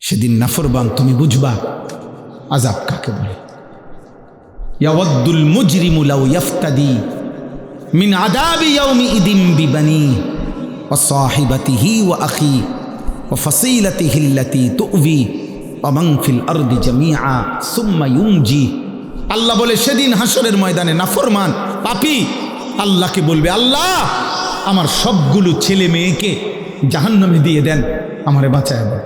সেদিন নাফরমান তুমি বুঝবা আযাব কাকে বলে। ইয়াওয়াদ্দুল মুজরিমু লাউ ইয়াফতাদি মিন আযাবি ইয়াউমিইদিন বিবানিহি ওয়া সাহিবাতিহি ওয়া আখি ওয়া ফাসিলাতিহি আল্লাতী তু'বি ওয়া মান ফিল আরদি জামিআ সুম্মা ইউনজি। আল্লাহ বলে সেদিন হাসরের ময়দানে নাফরমান পাপী আল্লাহকে বলবে, আল্লাহ আমার সবগুলো ছেলে মেয়েকে জাহান্নামে দিয়ে দেন, আমারে বাঁচায় দেন।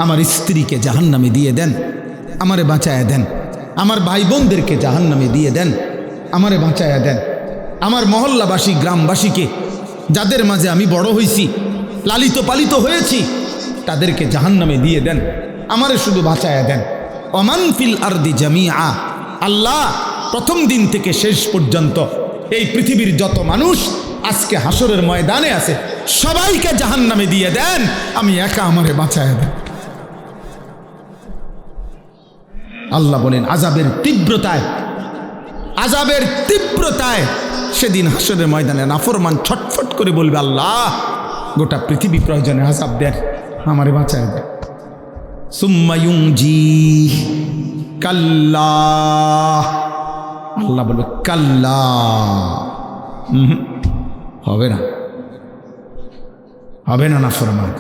আমার স্ত্রীকে জাহান্নামে দিয়ে দেন, আমারে বাঁচায় দেন। আমার ভাই বোনদেরকে জাহান্নামে দিয়ে দেন, আমারে বাঁচায় দেন। আমার মহল্লাবাসী গ্রামবাসীকে, যাদের মাঝে আমি বড় হয়েছি, লালিত পালিত হয়েছি, তাদেরকে জাহান্নামে দিয়ে দেন, আমারে শুধু বাঁচায় দেন। ওমান ফিল আরদি জামিআ, আল্লাহ প্রথম দিন থেকে শেষ পর্যন্ত এই পৃথিবীর যত মানুষ আজকে হাসরের ময়দানে আছে সবাইকে জাহান্নামে দিয়ে দেন, আমি একা আমারে বাঁচায় দেন। আল্লাহ বলেন আযাবের তীব্রতায় সেদিন হাসরের ময়দানে নাফরমান ছটফট করে বলবে, আল্লাহ গোটা পৃথিবী প্রয়োজনে আযাব দেন, আমারে বাঁচায় দেন। সুম্মা ইউনজি, কাল্লা, আল্লাহ বলবে কাল্লা, হবে না নাফরমান।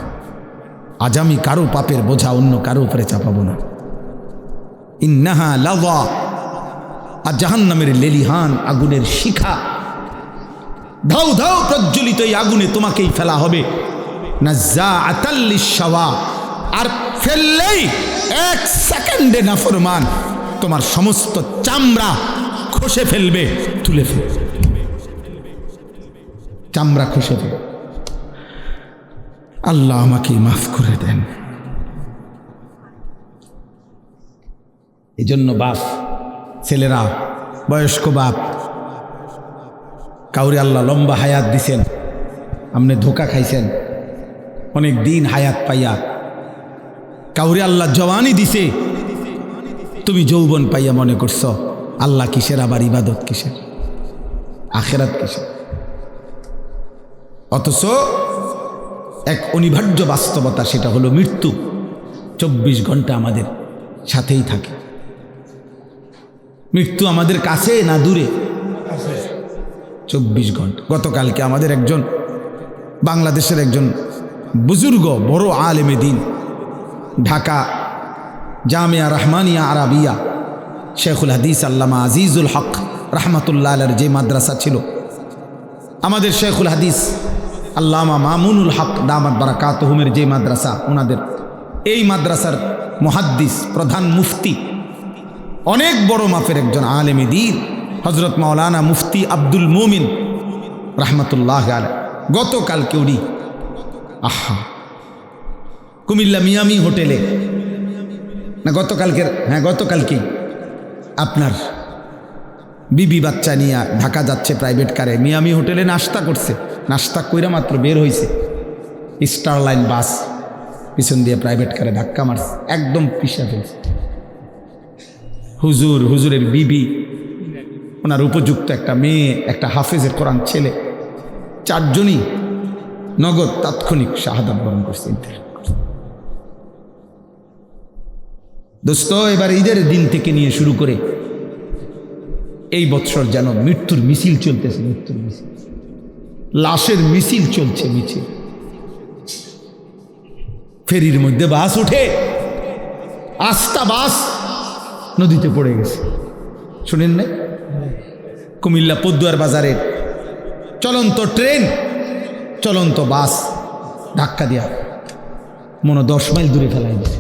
আজ আমি কারো পাপের বোঝা অন্য কারো উপরে চাপাবো না। ইন্নাহা লাযা, আর জাহান্নামের লেলিহান আগুনের শিখা ধাউ ধাউ প্রজ্বলিত এই আগুনে তোমাকেই ফেলা হবে। নাযাআতাল লিশাওয়া, আর ফেললেই 1 সেকেন্ডে নাফরমান তোমার সমস্ত চামড়া খসে ফেলবে, তুলে ফেলবে, চামড়া খসে ফেলবে। আল্লাহ আমাকে মাফ করে দেন। এজন্য বাপ, ছেলেরা, বয়স্ক বাপ, কাউরে আল্লাহ লম্বা হায়াত দিছেন, আপনি ধোকা খাইছেন অনেক দিন হায়াত পাইয়া। কাউরে আল্লাহ জওয়ানি দিছে, তুমি যৌবন পাইয়া মনে করছ আল্লাহ কিসের, আবার ইবাদত কিসের, আখিরাত কিসের। অথচ এক অনিবার্য বাস্তবতা, সেটা হলো মৃত্যু 24 ঘন্টা আমাদের সাথেই থাকে। মৃত্যু আমাদের কাছে না দূরে? 24 ঘন্টা। গতকালকে আমাদের একজন বাংলাদেশের একজন বুজুর্গ বড় আলেমে দিন, ঢাকা জামিয়া রহমানিয়া আরাবিয়া শেখুল হাদিস আল্লামা আজিজুল হক রহমতুল্লাহ আলাইহির যে মাদ্রাসা ছিল, আমাদের শেখুল হাদিস আল্লামা মামুনুল হক দামাত বারাকাতুহুমের যে মাদ্রাসা, ওনাদের এই মাদ্রাসার মুহাদ্দিস, প্রধান মুফতি, অনেক বড় মাপের একজন আলেমে দ্বীন হজরত মাওলানা মুফতি আব্দুল মুমিন রহমতুল্লাহ আলাইহি গতকালকে উনি কুমিল্লা মিয়ামি হোটেলে, না গতকালকের, হ্যাঁ গতকালকেই, আপনার বিবি বাচ্চা নিয়ে ঢাকা যাচ্ছে প্রাইভেট কারে, মিয়ামি হোটেলে নাস্তা করছে, নাস্তা কইরা মাত্র বের হয়েছে, স্টার লাইন বাস পিছন দিয়ে প্রাইভেট কারে ধাক্কা মারছে, একদম পিষা ফেলছে। হুজুরের বিবি, ওনার উপযুক্ত একটা মেয়ে, একটা হাফেজের কোরআন ছেলে, 4 জনই নগদ তাৎক্ষণিক শাহাদাত বরণ করছে। দোস্ত, এবার ঈদের দিন থেকে নিয়ে শুরু করে এই বৎসর যেন মৃত্যুর মিছিল চলতেছে, মৃত্যুর মিছিল, লাশের মিছিল চলছে, মিছিল। ফেরির মধ্যে বাস উঠে, আস্তা বাস নদীতে পড়ে গেছে, শুনেন না? কুমিল্লা পদ্মুয়ার বাজারে চলন্ত ট্রেন, চলন্ত বাস ধাক্কা দিয়া মনে 10 মাইল দূরে ফেলাই দিয়েছে।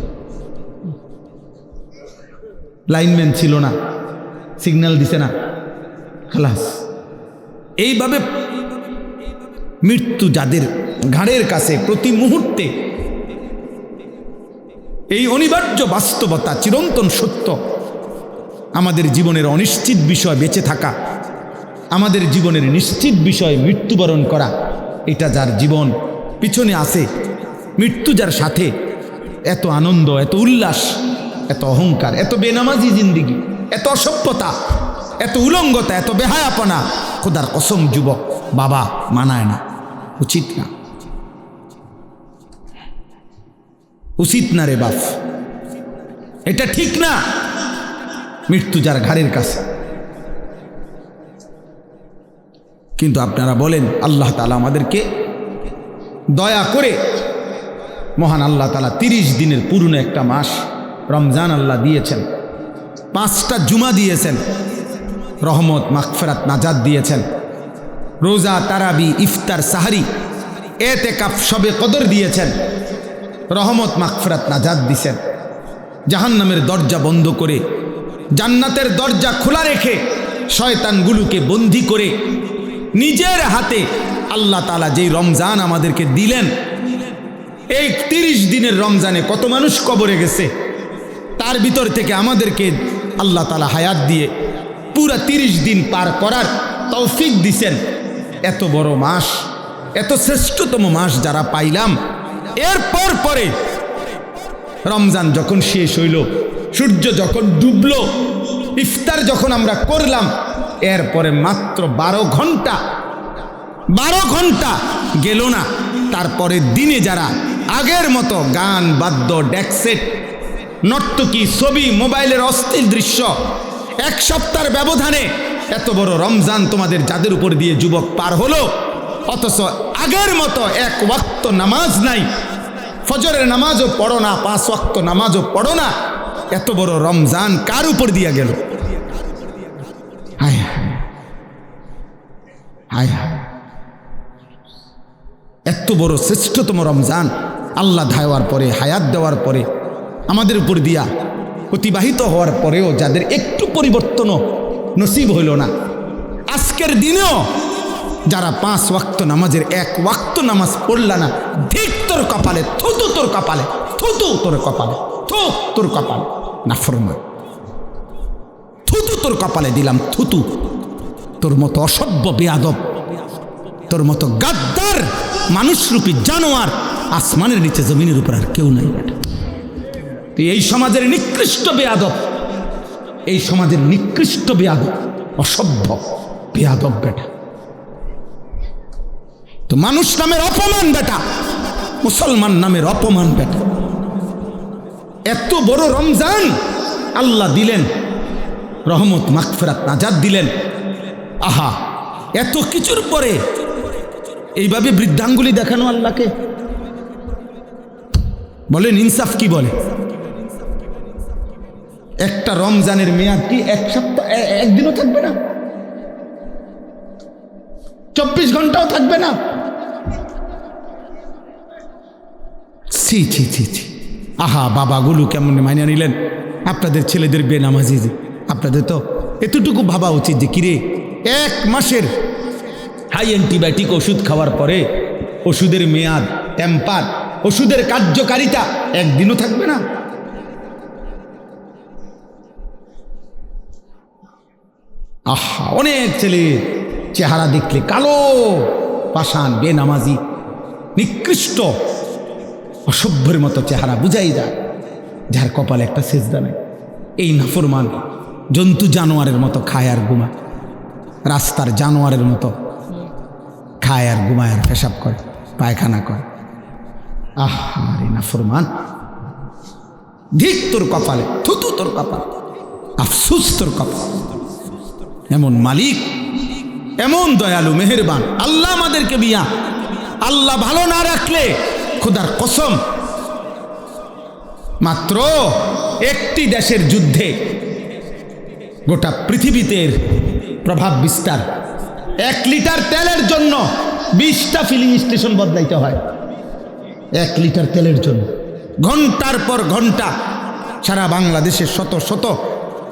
লাইনম্যান ছিল না, সিগন্যাল দিছে না, খালাস। এইভাবে মৃত্যু যাদের ঘাড়ের কাছে প্রতি মুহূর্তে, এই অনিবার্য বাস্তবতা, চিরন্তন সত্য, আমাদের জীবনের অনিশ্চিত বিষয় বেঁচে থাকা, আমাদের জীবনের নিশ্চিত বিষয় মৃত্যুবরণ করা, এটা যার জীবন পিছনে আছে, মৃত্যু যার সাথে, এত আনন্দ, এত উল্লাস, এত অহংকার, এত বেনামাজি জিন্দিগি, এত অসভ্যতা, এত উলঙ্গতা, এত বেহায়াপনা, খোদার কসম যুবক বাবা, মানায় না, উচিত না। উচিত না রে বাপ, এটা ঠিক না। মৃত্যু যার ঘাড়ের কাছে। কিন্তু আপনারা বলেন আল্লাহ তাআলা আমাদেরকে দয়া করে, মহান আল্লাহ তাআলা 30 দিনের পুরনো একটা মাস রমজান আল্লাহ দিয়েছেন, 5টা জুমা দিয়েছেন, রহমত মাগফিরাত নাজাত দিয়েছেন, রোজা তারাবি ইফতার সাহারি এতেকাফ শবে কদর দিয়েছেন, রহমত মাগফিরাত নাজাত দিয়েছেন। জাহান্নামের দরজা বন্ধ করে জান্নাতের দরজা খোলা রেখে শয়তানগুলোকে বন্দী করে নিজের হাতে আল্লাহ তাআলা যেই রমজান আমাদেরকে দিলেন, এই 30 দিনের রমজানে কত মানুষ কবরে গেছে, তার ভিতর থেকে আমাদেরকে আল্লাহ তাআলা হায়াত দিয়ে পুরা 30 দিন পার করার তৌফিক দিছেন। এত বড় মাস, এত শ্রেষ্ঠতম মাস যারা পাইলাম, এরপর পরে রমজান যখন শেষ হইল, সূর্য যখন ডুবল, ইফতার যখন আমরা করলাম, এরপরে মাত্র 12 ঘন্টা গেল না। তারপরে দিনে যারা আগের মতো গান বাদ্য ডেকসেট নর্তকী ছবি মোবাইলের অস্থির দৃশ্য, 1 সপ্তাহের ব্যবধানে এত বড় রমজান তোমাদের যাদের উপর দিয়ে যুবক পার হলো, অথচ আগের মতো 1 ওয়াক্ত নামাজ নাই, ফজরের নামাজও পড়ো না, 5 ওয়াক্ত নামাজও পড়ো না। এত বড় রমজান কার উপর দিয়া গেল? হায় হায় হায়, এত বড় শ্রেষ্ঠতম রমজান আল্লাহ দেওয়ার পরে, হায়াত দেওয়ার পরে, আমাদের উপর দিয়া অতিবাহিত হওয়ার পরেও যাদের একটু পরিবর্তনও নসিব হইল না, আজকের দিনেও যারা 5 ওয়াক্ত নামাজের 1 ওয়াক্ত নামাজ পড়লা না, ঠিক তোর কপালে, থুতু তোর কপালে, থুতু তোর কপালে, থু তোর কপালে নাফরমান, থুতু তোর কপালে দিলাম, থুতু। তোর মতো অসভ্য বেয়াদব, তোর মতো গাদ্দার মানুষরূপী জানোয়ার আসমানের নিচে জমিনের উপর আর কেউ নাই। তুই এই সমাজের নিকৃষ্ট বেয়াদব, এই সমাজের নিকৃষ্ট বেয়াদব, অসভ্য বেয়াদব বেটা। তো মানুষ নামের অপমান বেটা, মুসলমান নামের অপমান বেটা। এত বড় রমজান আল্লাহ দিলেন, রহমত মাগফিরাত নাজাত দিলেন। আহা, এত কিছুর পরে এইভাবে বৃদ্ধাঙ্গুলি দেখানো আল্লাহকে, বলেন ইনসাফ কি বলে? একটা রমজানের মেয়াদ কি 1 সপ্তাহ, 1 দিনও থাকবে না, 24 ঘন্টাও থাকবে না। ছি ছি ছি ছি, আহা, বাবাগুলো কেমন মাইনে নিলেন আপনাদের ছেলেদের বেনামাজি। আপনাদের তো এতটুকু ভাবা উচিত যে কিরে, 1 মাসের হাই অ্যান্টিবায়োটিক ওষুধ খাওয়ার পরে ওষুধের মেয়াদ, টেম্পার, ওষুধের কার্যকারিতা 1 দিনও থাকবে না। আহা, অনেক ছেলে চেহারা দেখলে কালো, পাষাণ, বেনামাজি, নিকৃষ্ট, অসভ্যের মতো চেহারা, বুঝাই যায় যার কপালে একটা সেজদা নেই। এই নাফরমান জন্তু জানোয়ারের মতো খায় আর ঘুমায়, রাস্তার জানোয়ারের মতো খায় আর ঘুমায় আর পেশাব করে, পায়খানা করে। আহারে নাফরমান, ধিক তোর কপালে, থুতু তোর কপাল, আফসুস তোর কপাল। এমন মালিক, এমন দয়ালু মেহেরবান আল্লাহ আমাদেরকে বিয়া। আল্লাহ ভালো না রাখলে খোদার কসম, মাত্র একটি দেশের যুদ্ধে গোটা পৃথিবীতে প্রভাব বিস্তার। 1 লিটার তেলের জন্য 20টা ফিলিং স্টেশন বদলাইতে হয়। 1 লিটার তেলের জন্য ঘন্টার পর ঘন্টা সারা বাংলাদেশের শত শত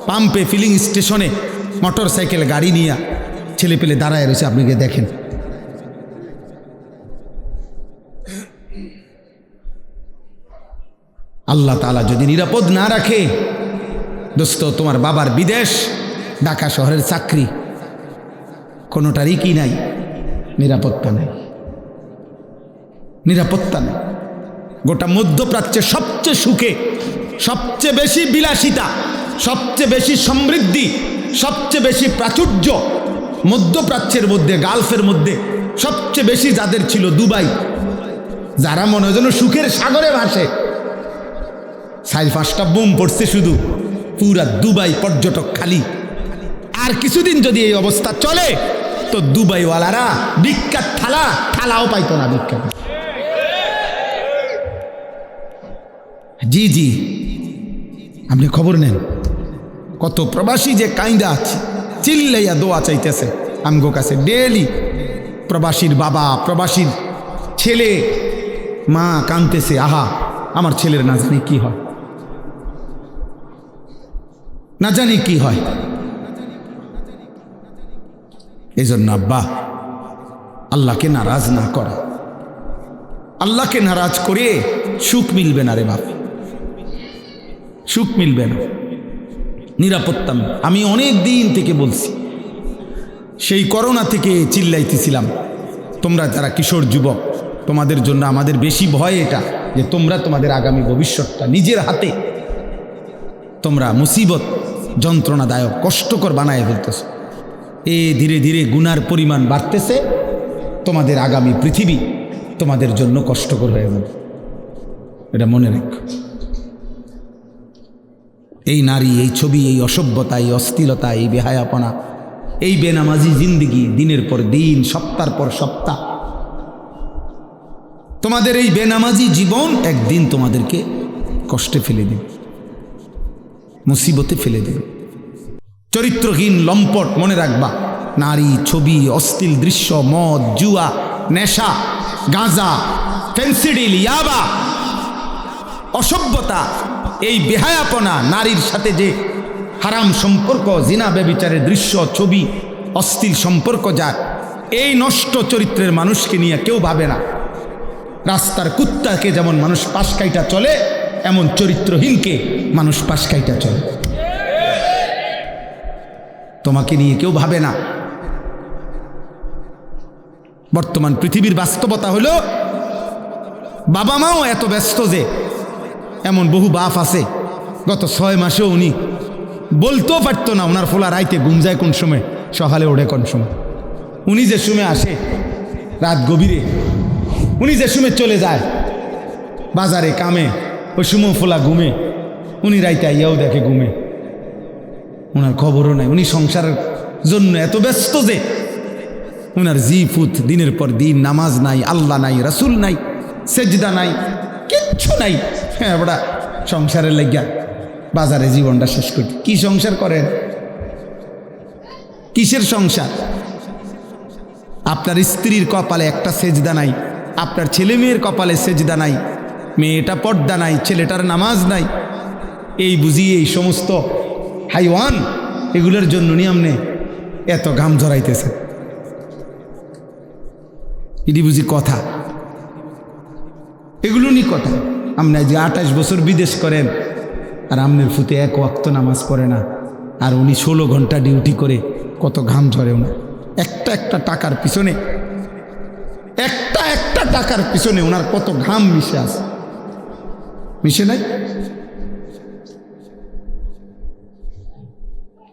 পাম্পে, ফিলিং স্টেশনে মোটর সাইকেল গাড়ি নিয়ে ছেলে পেলে দাঁড়ায় রয়েছে। আপনি গিয়ে দেখেন, আল্লাহ তাআলা যদি নিরাপদ না রাখে, দোস্ত, তোমার বাবার বিদেশ, ঢাকা শহরের চাকরি, কোনোটারই কি নাই, নিরাপত্তা নেই, নিরাপত্তা নেই। গোটা মধ্যপ্রাচ্যের সবচেয়ে সুখে, সবচেয়ে বেশি বিলাসিতা, সবচেয়ে বেশি সমৃদ্ধি, সবচেয়ে বেশি প্রাচুর্য মধ্যপ্রাচ্যের মধ্যে, গালফের মধ্যে সবচেয়ে বেশি যাদের ছিল দুবাই, যারা মনে হয় যেন সুখের সাগরে ভাসে, 4-5টা বোম পড়ছে শুধু, পুরা দুবাই পর্যটক খালি। আর কিছুদিন যদি এই অবস্থা চলে তো দুবাইওয়ালারা বিখ্যাত থালাও পাইতো না বিখ্যাত। জি জি, আপনি খবর নেন, কত প্রবাসী যে কাইন্দা আছে, চিল্লাইয়া দোয়া চাইতেছে আমগো কাছে ডেলি। প্রবাসীর বাবা, প্রবাসীর ছেলে, মা কাঁদতেছে, আহা আমার ছেলের না জানি কি হয়, না জানি কি হয়। এই জন্য আব্বা, আল্লাহকে নারাজ না করা, আল্লাহকে নারাজ করে সুখ মিলবে না রে বাপ, সুখ মিলবে না, নিরাপত্তা। আমি অনেক দিন থেকে বলছি, সেই করোনা থেকে চিল্লাইতেছিলাম, তোমরা যারা কিশোর যুবক, তোমাদের জন্য আমাদের বেশি ভয় এটা যে তোমরা তোমাদের আগামী ভবিষ্যৎটা নিজের হাতে তোমরা মুসিবত, যন্ত্রণাদায়ক, কষ্টকর বানায় ফেলতেছ। ধীরে ধীরে গুনার পরিমাণ বাড়তেছে, তোমাদের আগামী পৃথিবী তোমাদের জন্য কষ্টকর হয়ে যাবে, এটা মনে রেখো। এই নারী, এই ছবি, এই অসভ্যতা, এই অশ্লীলতা, এই বেহায়াপনা, এই বেনামাজি জিন্দিগি, দিনের পর দিন, সপ্তাহের পর সপ্তাহ, তোমাদের এই বেনামাজি জীবন একদিন তোমাদেরকে কষ্টে ফেলে দেবে, মুসিবতে ফেলে দেবে। চরিত্রহীন লম্পট, মনে রাখবা, নারী, ছবি, অশ্লীল দৃশ্য, মদ, জুয়া, নেশা, গাঁজা, ফেন্সিডিল, ইয়াবা, অসভ্যতা, এই বেহায়াপনা, নারীর সাথে যে হারাম সম্পর্ক, জিনা ব্যভিচারের দৃশ্য, ছবি, অশ্লীল সম্পর্ক, যার এই নষ্ট চরিত্রের মানুষকে নিয়ে কেউ ভাবে না। রাস্তার কুত্তাকে যেমন মানুষ পাশ কাইটা চলে, এমন চরিত্রহীনকে মানুষ পাশ কাইটা চলে। তোমাকে নিয়ে কেউ ভাবে না। বর্তমান পৃথিবীর বাস্তবতা হলো, বাবা মাও এত ব্যস্ত যে, এমন বহু বাপ আছে গত 6 মাসেও উনি বলতেও পারতো না ওনার ফোলা রাইতে ঘুম যায় কোন সময়, সকালে ওঠে কোন সময়। উনি যে সময় আসে রাত গভীরে, উনি যে সময় চলে যায় বাজারে কামে, ওই সময় ফোলা ঘুমে, উনি রাইতে আইয়াও দেখে ঘুমে, ওনার খবরও নাই। উনি সংসারের জন্য এত ব্যস্ত যে ওনার জিফুত দিনের পর দিন, নামাজ নাই, আল্লাহ নাই, রাসূল নাই, সেজদা নাই, কিচ্ছু নাই। হ্যাঁ বড়া, সংসারের লাগিয়া বাজারে জীবনটা শেষ করতে। কি সংসার করেন? কিসের সংসার? আপনার স্ত্রীর কপালে একটা সেজদা নাই, আপনার ছেলে মেয়ের কপালে সেজদা নাই, মেয়েটা পর্দা নাই, ছেলেটার নামাজ নাই। এই বুঝি এই সমস্ত হাইওয়ান, এগুলোর জন্য নিয়মনে এত ঘাম ঝরাইতেছে। এটি বুঝি কথা? এগুলো নি কথা। আপনি যে 28 বছর বিদেশ করেন আর আমনের ফুতে 1 ওয়াক্ত নামাজ পড়ে না, আর উনি 16 ঘন্টা ডিউটি করে, কত ঘাম ঝরে ওনার। একটা টাকার পিছনে, একটা টাকার পিছনে ওনার কত ঘাম মিশে আছে, মিশে নাই?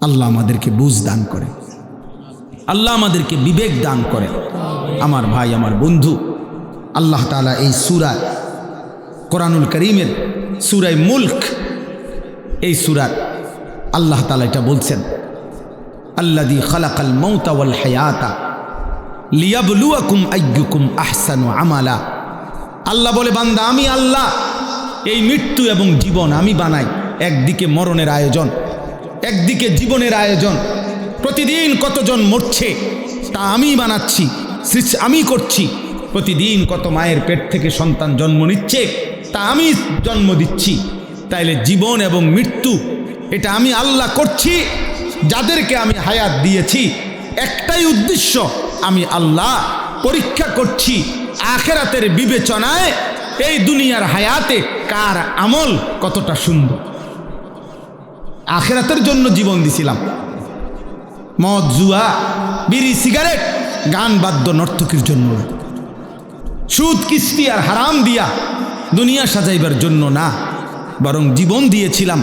আল্লাহ আমাদেরকে বুঝ দান করে, আল্লাহ আমাদেরকে বিবেক দান করে। আমার ভাই, আমার বন্ধু, আল্লাহ তাআলা এই সূরা, কোরআনুল কারীমের সূরা মুলক, এই সূরা আল্লাহ তাআলা এটা বলছেন, আল্লাযী খালাকাল মাউতা ওয়াল হায়াতা লিয়াবলুয়াকুম আইয়ুকুম আহসানু আমালা। আল্লাহ বলে, বান্দা আমি আল্লাহ এই মৃত্যু এবং জীবন আমি বানাই। একদিকে মরণের আয়োজন, একদিকে জীবনের আয়োজন। প্রতিদিন কতজন মরছে তা আমি বানাচ্ছি, আমি করছি। প্রতিদিন কত মায়ের পেট থেকে সন্তান জন্ম নিচ্ছে তা আমি জন্ম দিচ্ছি। তাইলে জীবন এবং মৃত্যু এটা আমি আল্লাহ করছি। যাদেরকে আমি হায়াত দিয়েছি একটাই উদ্দেশ্য, আমি আল্লাহ পরীক্ষা করছি আখিরাতের বিবেচনায় এই দুনিয়ার হায়াতে কার আমল কতটা সুন্দর। আখিরাতের জন্য জীবন দিছিলাম। মদ, জুয়া, বিড়ি, সিগারেট, গান, বাদ্য, নর্তকীর জন্য না। সুদ, কিস্তি আর হারাম দিয়া দুনিয়া সাজাইবার জন্য না, বরং জীবন দিয়েছিলাম,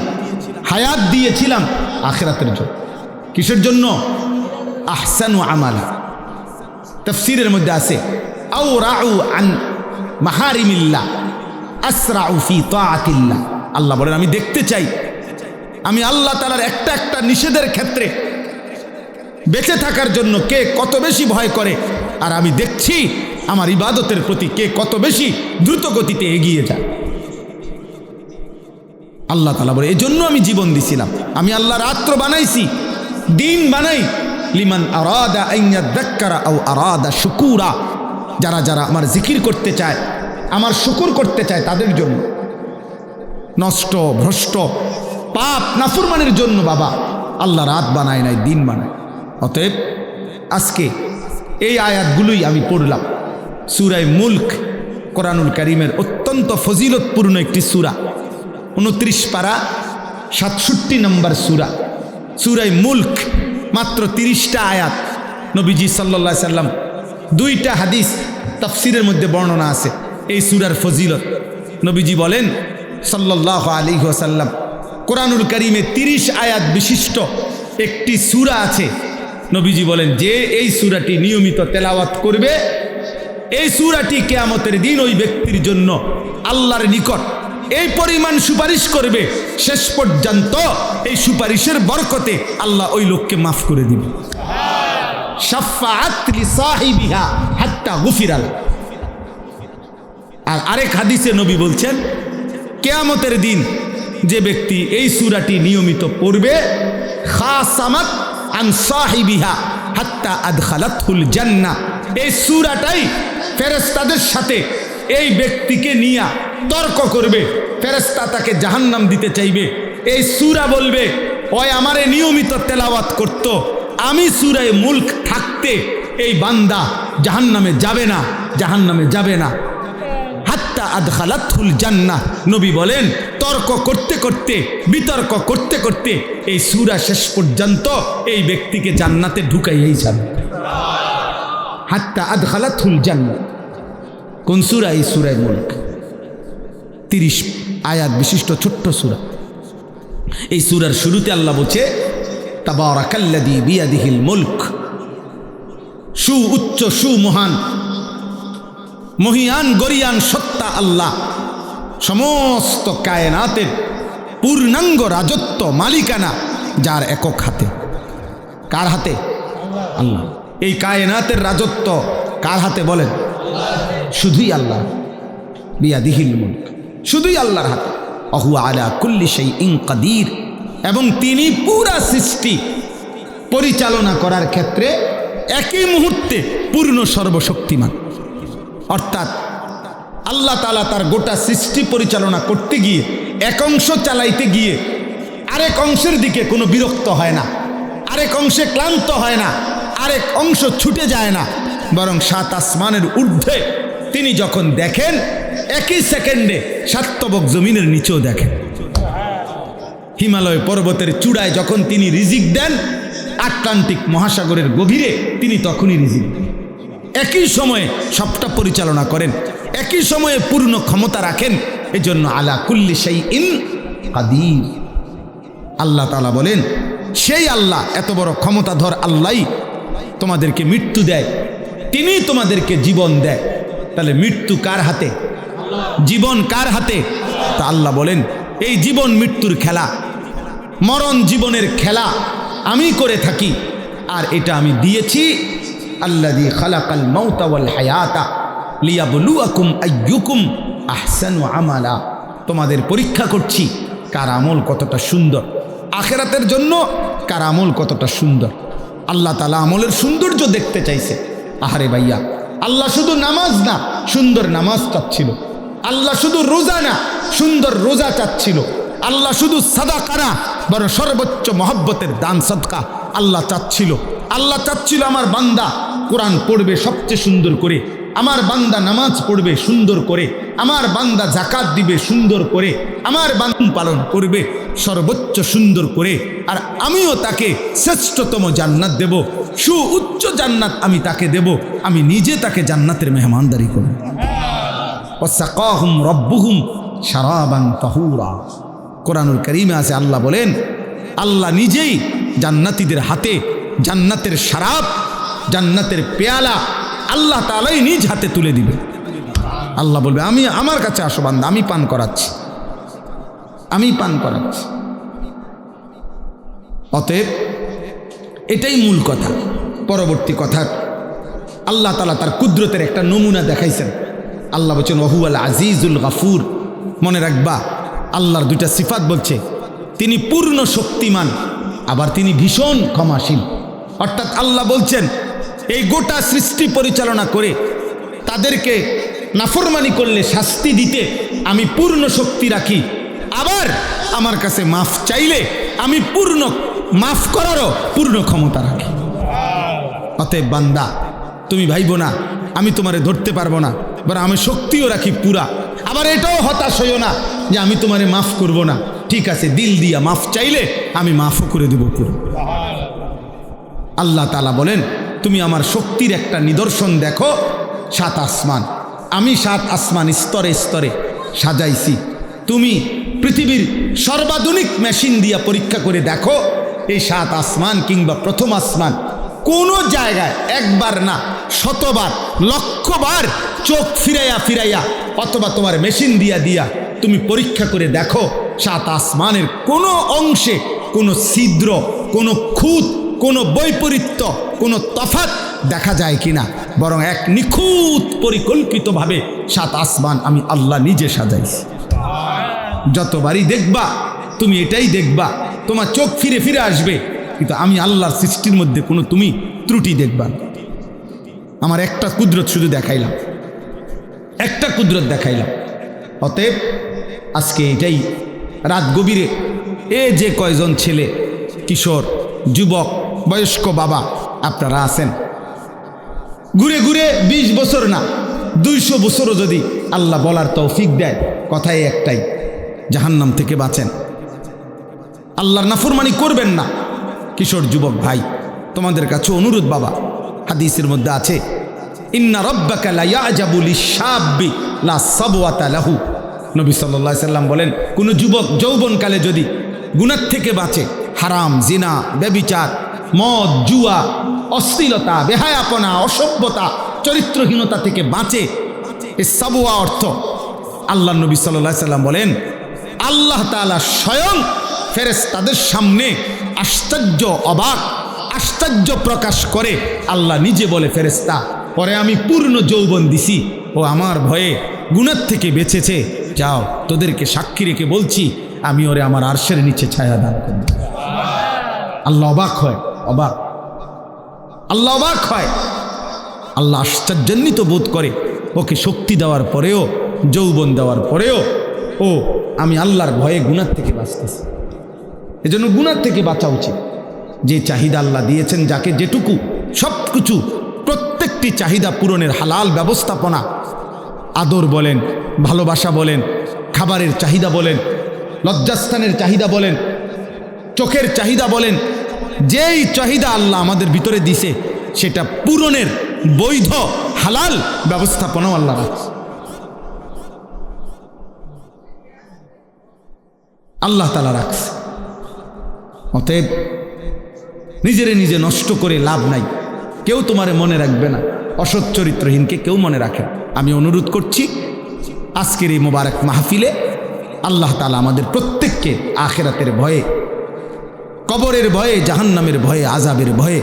হায়াত দিয়েছিলাম আখিরাতের জন্য। কিসের জন্য? আহসানু আমালা। তাফসীরের মধ্যে আছে, আও রাউ আন মাহারিমিল্লাহ আসরাউ ফি তাআতিল্লাহ। আল্লাহ বলেন আমি দেখতে চাই আমি আল্লাহ তাআলার একটা একটা নিষেধের ক্ষেত্রে বেঁচে থাকার জন্য কে কত বেশি ভয় করে, আর আমি দেখছি আমার ইবাদতের প্রতি কে কত বেশি দ্রুত গতিতে এগিয়ে যায়। আল্লাহ তাআলা বলে এই জন্য আমি জীবন দিছিলাম, আমি আল্লাহ রাত্র বানাইছি, দিন বানাই, লিমান আরাদা আন ইয়াযাক্কারা আও আরাদা শুকুরা, যারা যারা আমার জিকির করতে চায়, আমার শুকর করতে চায় তাদের জন্য। নষ্ট ভ্রষ্ট পাপ নাফরমানের জন্য বাবা আল্লাহ রাত বানায় নাই, দিন বানায়। অতএব আজকে এই আয়াতগুলোই আমি পড়লাম। সূরা মুলক কোরআনুল কারীমের অত্যন্ত ফজিলতপূর্ণ একটি সূরা, 29 পারা 67 নম্বর সূরা। সূরা মুলক মাত্র 30টা আয়াত। নবীজি সাল্লাল্লাহু আলাইহি সাল্লাম 2টা হাদিস তাফসীরের মধ্যে বর্ণনা আছে এই সূরার ফজিলত। নবীজি বলেন সাল্লাল্লাহু আলাইহি ওয়াসাল্লাম, কোরআনুল কারীমে 30 আয়াত বিশিষ্ট একটি সূরা আছে। নবীজি বলেন যে এই সূরাটি নিয়মিত তেলাওয়াত করবে, এই সূরাটি কিয়ামতের দিন ওই ব্যক্তির জন্য আল্লাহর নিকট এই পরিমাণ সুপারিশ করবে, শেষ পর্যন্ত এই সুপারিশের বরকতে আল্লাহ ওই লোককে মাফ করে দিবে। শাফাআত লিসাহিবিহা হাত্তা গুফিরা লাহু। আর আরেক হাদিসে নবী বলছেন কিয়ামতের দিন যে ব্যক্তি এই সূরাটি নিয়মিত পড়বে, খাসামাত আন সাহিবিহা হাত্তা আদখালাতহুল জান্নাহ, এই সূরাটাই ফেরেশতাদের সাথে এই ব্যক্তিকে নিয়ে তর্ক করবে, ফেরেশতা তাকে জাহান্নাম দিতে চাইবে। এই সূরা বলবে ওই আমারে নিয়মিত তেলাওয়াত করত, আমি সূরা মুলক থাকতে এই বান্দা জাহান্নামে যাবে না, জাহান্নামে যাবে না। হাত্তা আদখালাতহুল জান্নাহ, নবী বলেন তর্ক করতে করতে বিতর্ক করতে করতে এই সূরা শেষ পর্যন্ত এই ব্যক্তিকে জান্নাতে ঢুকাইয়াই যাবে। হাত্তা আদখালাতহুল জান্নাহ। কোন সূরা? এই সূরা মুলক, 30 আয়াত বিশিষ্ট ছোট্ট সূরা। এই সূরার শুরুতে আল্লাহ বলছে তাবারাকাল্লাযী বিয়াদিহিল মুলক, সু উচ্চ সু মহান মহিয়ান গরিয়ান সত্তা আল্লাহ, সমস্ত কায়নাতের পূর্ণাঙ্গ রাজত্ব মালিকানা যার একক হাতে। কার হাতে? আল্লাহ। এই কায়নাতের রাজত্ব কার হাতে বলেন? শুধুই আল্লাহ। বিয়াদিহিল মুলক, শুধুই আল্লাহর হাতে। অহুয়া আলা কুল্লি শাইইন কাদির, এবং তিনি পুরা সৃষ্টি পরিচালনা করার ক্ষেত্রে একই মুহূর্তে পূর্ণ সর্বশক্তিমান। অর্থাৎ আল্লাহ তাআলা তার গোটা সৃষ্টি পরিচালনা করতে গিয়ে এক অংশ চালাইতে গিয়ে আরেক অংশের দিকে কোনো বিরক্ত হয় না, আরেক অংশে ক্লান্ত হয় না, আরেক অংশ ছুটে যায় না, বরং 7 আসমানের ঊর্ধ্বে তিনি যখন দেখেন একই সেকেন্ডে সাতবক জমিনের নিচেও দেখেন। হিমালয় পর্বতের চূড়ায় যখন তিনি রিজিক দেন, আটলান্টিক মহাসাগরের গভীরে তিনি তখনই রিজিক দেন। একই সময়ে সবটা পরিচালনা করেন, একই সময়ে পূর্ণ ক্ষমতা রাখেন। এজন্য আলা কুল্লি শাইইন কাদির। আল্লাহ তাআলা বলেন সেই আল্লাহ, এত বড় ক্ষমতাধর আল্লাহই তোমাদেরকে মৃত্যু দেয়, তিনি তোমাদেরকে জীবন দেয়। তাহলে মৃত্যু কার হাতে? জীবন কার হাতে? তা আল্লাহ বলেন এই জীবন মৃত্যুর খেলা, মরণ জীবনের খেলা আমি করে থাকি, আর এটা আমি দিয়েছি আল্লাযী খালাকাল মাউতা ওয়াল হায়াতা লিয়াবলুয়াকুম আইয়ুকুম আহসানু আমালা। তোমাদের পরীক্ষা করছি কার আমল কতটা সুন্দর, আখিরাতের জন্য কার আমল কতটা সুন্দর। আল্লাহ তাআলা আমলের সৌন্দর্য দেখতে চাইছে। আহারে ভাইয়া, আল্লাহ শুধু নামাজ না, সুন্দর নামাজ চাচ্ছিল। আল্লাহ শুধু রোজা না, সুন্দর রোজা চাচ্ছিল। আল্লাহ শুধু সাদাকা না, বরং সর্বোচ্চ মহব্বতের দান সদকা আল্লাহ চাচ্ছিল। আল্লাহ চাচ্ছিল আমার বান্দা কোরআন পড়বে সবচেয়ে সুন্দর করে, আমার বান্দা নামাজ পড়বে সুন্দর করে, আমার বান্দা যাকাত দিবে সুন্দর করে, আমার বান্দা পালন করবে সর্বোচ্চ সুন্দর করে, আর আমিও তাকে শ্রেষ্ঠতম জান্নাত দেব, সুউচ্চ জান্নাত আমি তাকে দেব, আমি নিজে তাকে জান্নাতের মেহমানদারি করব। ওয়াসাকাহুম রব্বুহুম শারাবান তাহুরা। কোরআনুল কারীমে আছে আল্লাহ বলেন আল্লাহ নিজেই জান্নাতীদের হাতে জান্নাতের শরাব, জান্নাতের পেয়ালা আল্লাহ তাআলাই নিজ হাতে তুলে দিবে। আল্লাহ বলবে আমি, আমার কাছে আসো বান্দা, আমি পান করাচ্ছি। আমি পান করাচ্ছি। অতএব এটাই মূল কথা। পরবর্তী কথা, আল্লাহ তাআলা তার কুদরতের একটা নমুনা দেখাইছেন। আল্লাহ বলছেন ওহুয়াল আজিজুল গাফুর। মনে রাখবা, আল্লাহর দুইটা সিফাত বলছে, তিনি পূর্ণ শক্তিমান, আবার তিনি ভীষণ ক্ষমাশীল। অর্থাৎ আল্লাহ বলছেন এই গোটা সৃষ্টি পরিচালনা করে তাদেরকে নাফরমানি করলে শাস্তি দিতে আমি পূর্ণ শক্তি রাখি, আবার আমার কাছে মাফ চাইলে আমি পূর্ণ মাফ করারও পূর্ণ ক্ষমতা রাখি। অতএব বান্দা, তুমি ভাইবো না আমি তোমারে ধরতে পারবো না, বরং আমি শক্তিও রাখি পুরা। আবার এটাও হতাশ হইও না যে আমি তোমারে মাফ করব না। ঠিক আছে, দিল দিয়া মাফ চাইলে আমি মাফও করে দেব পুরো। আল্লাহ তাআলা বলেন, তুমি আমার শক্তির একটা নিদর্শন দেখো, 7 আসমান। আমি 7 আসমান স্তরে স্তরে সাজাইছি। তুমি পৃথিবীর সর্বাধুনিক মেশিন দিয়া পরীক্ষা করে দেখো, এই 7 আসমান কিংবা প্রথম আসমান কোনো জায়গায় একবার না, শতবার, লক্ষবার চোখ ফিরাইয়া ফিরাইয়া অথবা তোমার মেশিন দিয়া দিয়া তুমি পরীক্ষা করে দেখো, 7 আসমানের কোনো অংশে কোনো ছিদ্র, কোনো খুঁত, কোনো বৈপরীত্য, কোনো তফাৎ দেখা যায় কিনা। বরং এক নিখুঁত পরিকল্পিতভাবে 7 আসমান আমি আল্লাহ নিজে সাজাইছি। যতবারই দেখবা তুমি এটাই দেখবা, তোমার চোখ ফিরে ফিরে আসবে, কিন্তু আমি আল্লাহর সৃষ্টির মধ্যে কোনো তুমি ত্রুটি দেখবা। আমার একটা কুদরত শুধু দেখাইলাম, একটা কুদরত দেখাইলাম। অতএব আজকে এটাই রাত গভীরে যে কয়জন ছেলে, কিশোর, যুবক, বয়স্ক বাবা আপনারা আছেন, ঘুরে ঘুরে 20 বছর না 200 বছরও যদি আল্লাহ বলার তৌফিক দেয়, কথাই একটাই, জাহান্নাম থেকে বাঁচেন, আল্লাহর নাফরমানি করবেন না। কিশোর যুবক ভাই, তোমাদের কাছে অনুরোধ বাবা, হাদিসের মধ্যে আছে ইন্না রাব্বাকা লা ইয়াজাবু লিশ-শাব্বি লা সাবওয়াতা লাহু। নবী সাল্লাল্লাহু আলাইহি সাল্লাম বলেন, কোন যুবক যৌবনকালে যদি গুনাহ থেকে বাঁচে, হারাম, জিনা, ব্যভিচার, মদ, জুয়া, অশ্লীলতা, বেহায়াপনা, অসভ্যতা, চরিত্রহীনতা থেকে বাঁচে, এই সাবওয়া অর্থ আল্লাহ নবী সাল্লাল্লাহু আলাইহি সাল্লাম বলেন আল্লাহ তাআলা স্বয়ং ফেরেশতাদের সামনে আশ্চর্য, অবাক, আশ্চর্য প্রকাশ করে। আল্লাহ নিজে বলে, ফেরেশতা, পরে আমি পূর্ণ যৌবন দিছি, ও আমার ভয়ে গুনাহ থেকে বেঁচেছে, যাও তোদেরকে সাক্ষী রেখে বলছি আমি ওরে আমার আরশের নিচে ছায়া দান করব। আল্লাহ অবাক হয়, অবাক, আল্লাহ অবাক হয়, আল্লাহ আশ্চর্যান্বিত বোধ করে, ওকে শক্তি দেওয়ার পরেও, যৌবন দেওয়ার পরেও ও আমি আল্লাহর ভয়ে গুনাহ থেকে বাঁচতেছি। এজন্য গুনাহ থেকে বাঁচা উচিত। যে চাহিদা আল্লাহ দিয়েছেন, যাকে যেটুকু, সব কিছু, প্রত্যেকটি চাহিদা পূরণের হালাল ব্যবস্থাপনা, আদর বলেন, ভালোবাসা বলেন, খাবারের চাহিদা বলেন, লজ্জাস্থানের চাহিদা বলেন, চোখের চাহিদা বলেন, যেই চাহিদা আল্লাহ আমাদের ভিতরে দিছে সেটা পূরণের বৈধ হালাল ব্যবস্থাপনাও আল্লাহ রাখছে। আল্লাহ তাআলা রাখছে। অতএব নিজেরে নিজে নষ্ট করে লাভ নাই। কেউ তোমারে মনে রাখবে না, অসৎ চরিত্রহীনকে কেউ মনে রাখে। আমি অনুরোধ করছি আজকের এই মোবারক মাহফিলে আল্লাহ তাআলা আমাদের প্রত্যেককে আখিরাতের ভয়ে, কবরের ভয়ে, জাহান্নামের ভয়ে, আযাবের ভয়ে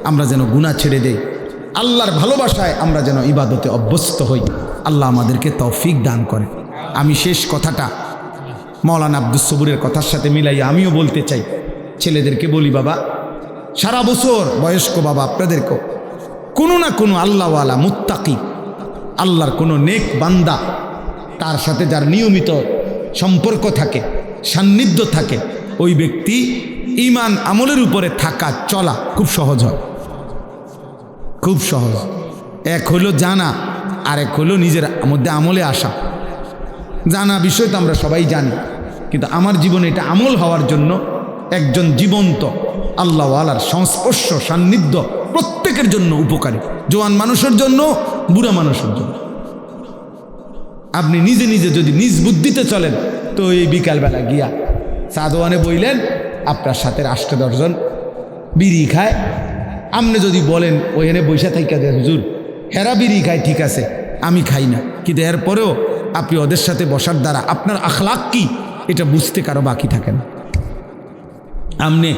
আমরা যেন গুনাহ ছেড়ে দেই, আল্লাহর ভালোবাসায় আমরা যেন ইবাদতে অভ্যস্ত হই। আল্লাহ আমাদেরকে তৌফিক দান করে। আমি শেষ কথাটা মাওলানা আব্দুস সবুরের কথার সাথে মিলাই আমিও বলতে চাই। ছেলেদেরকে বলি, বাবা, সারা বছর, বয়স্ক বাবা আপনাদেরকেও, কোনো না কোনো আল্লাহওয়ালা, মুত্তাকি, আল্লাহর কোনো নেক বান্দা, তার সাথে যার নিয়মিত সম্পর্ক থাকে, সান্নিধ্য থাকে, ওই ব্যক্তি ঈমান আমলের উপরে থাকা, চলা খুব সহজ হয়, খুব সহজ। এক হলো জানা, আর এক হলো নিজের মধ্যে আমলে আসা। জানা বিষয় তো আমরা সবাই জানি, কিন্তু আমার জীবনে এটা আমল হওয়ার জন্য একজন জীবন্ত আল্লাহওয়ালার সংস্পর্শ, সান্নিধ্য প্রত্যেকের জন্য উপকারী, জোয়ান মানুষের জন্য, বুড়া মানুষের জন্য। আপনি নিজে নিজে যদি নিজ বুদ্ধিতে চলেন, তো এই বিকালবেলা গিয়া সাদওয়ানে বইলেন, আপনার সাথে 8-10 জন বিড়ি খায়। আপনি যদি বলেন ওইখানে বৈশা থাইকা দেয়, হুজুর হেরা বিড়ি খায়, ঠিক আছে, আমি খাই না, কিন্তু এরপরেও আপনি ওদের সাথে বসার দ্বারা আপনার আখলাক কি, এটা বুঝতে কারো বাকি থাকে না। আমনে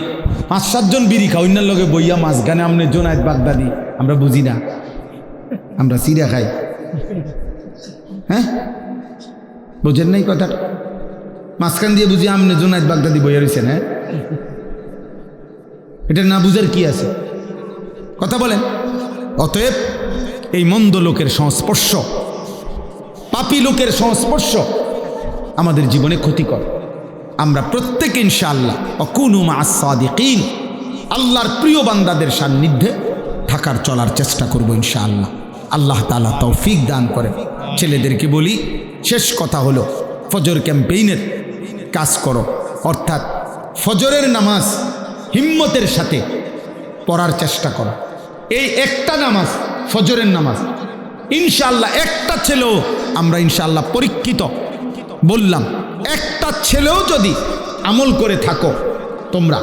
5-7 জন বিড়ি খাও, অন্যার লগে বইয়া মাঝখানে আমনে জোনায়েদ বাগদাদি, আমরা বুঝি না, আমরা চিড়া খাই। হ্যাঁ, বুঝেন নাই কথা? মাঝখান দিয়ে বুঝি আমনে জোনায়েদ বাগদাদি বইয়া রয়েছেন। হ্যাঁ, এটা না বুঝার কি আছে? কথা বলেন। অতএব এই মন্দ লোকের সংস্পর্শ, পাপী লোকের সংস্পর্শ আমাদের জীবনে ক্ষতিকর। আমরা প্রত্যেকে ইনশাআল্লাহ অকুনু মা'আস সাদিকিন, আল্লাহর প্রিয় বান্দাদের সান্নিধ্যে থাকার চলার চেষ্টা করব ইনশাআল্লাহ। আল্লাহ তাআলা তৌফিক দান করেন। ছেলেদেরকে বলি, শেষ কথা হলো ফজর ক্যাম্পেইনের কাজ করো, অর্থাৎ ফজরের নামাজ হিম্মতের সাথে পড়ার চেষ্টা করো। এই একটা নামাজ, ফজরের নামাজ, ইনশাআল্লাহ একটা ছেলেও আমরা ইনশাআল্লাহ পরীক্ষিত বললাম, একটা ছেলেও যদি আমল করে থাকো তোমরা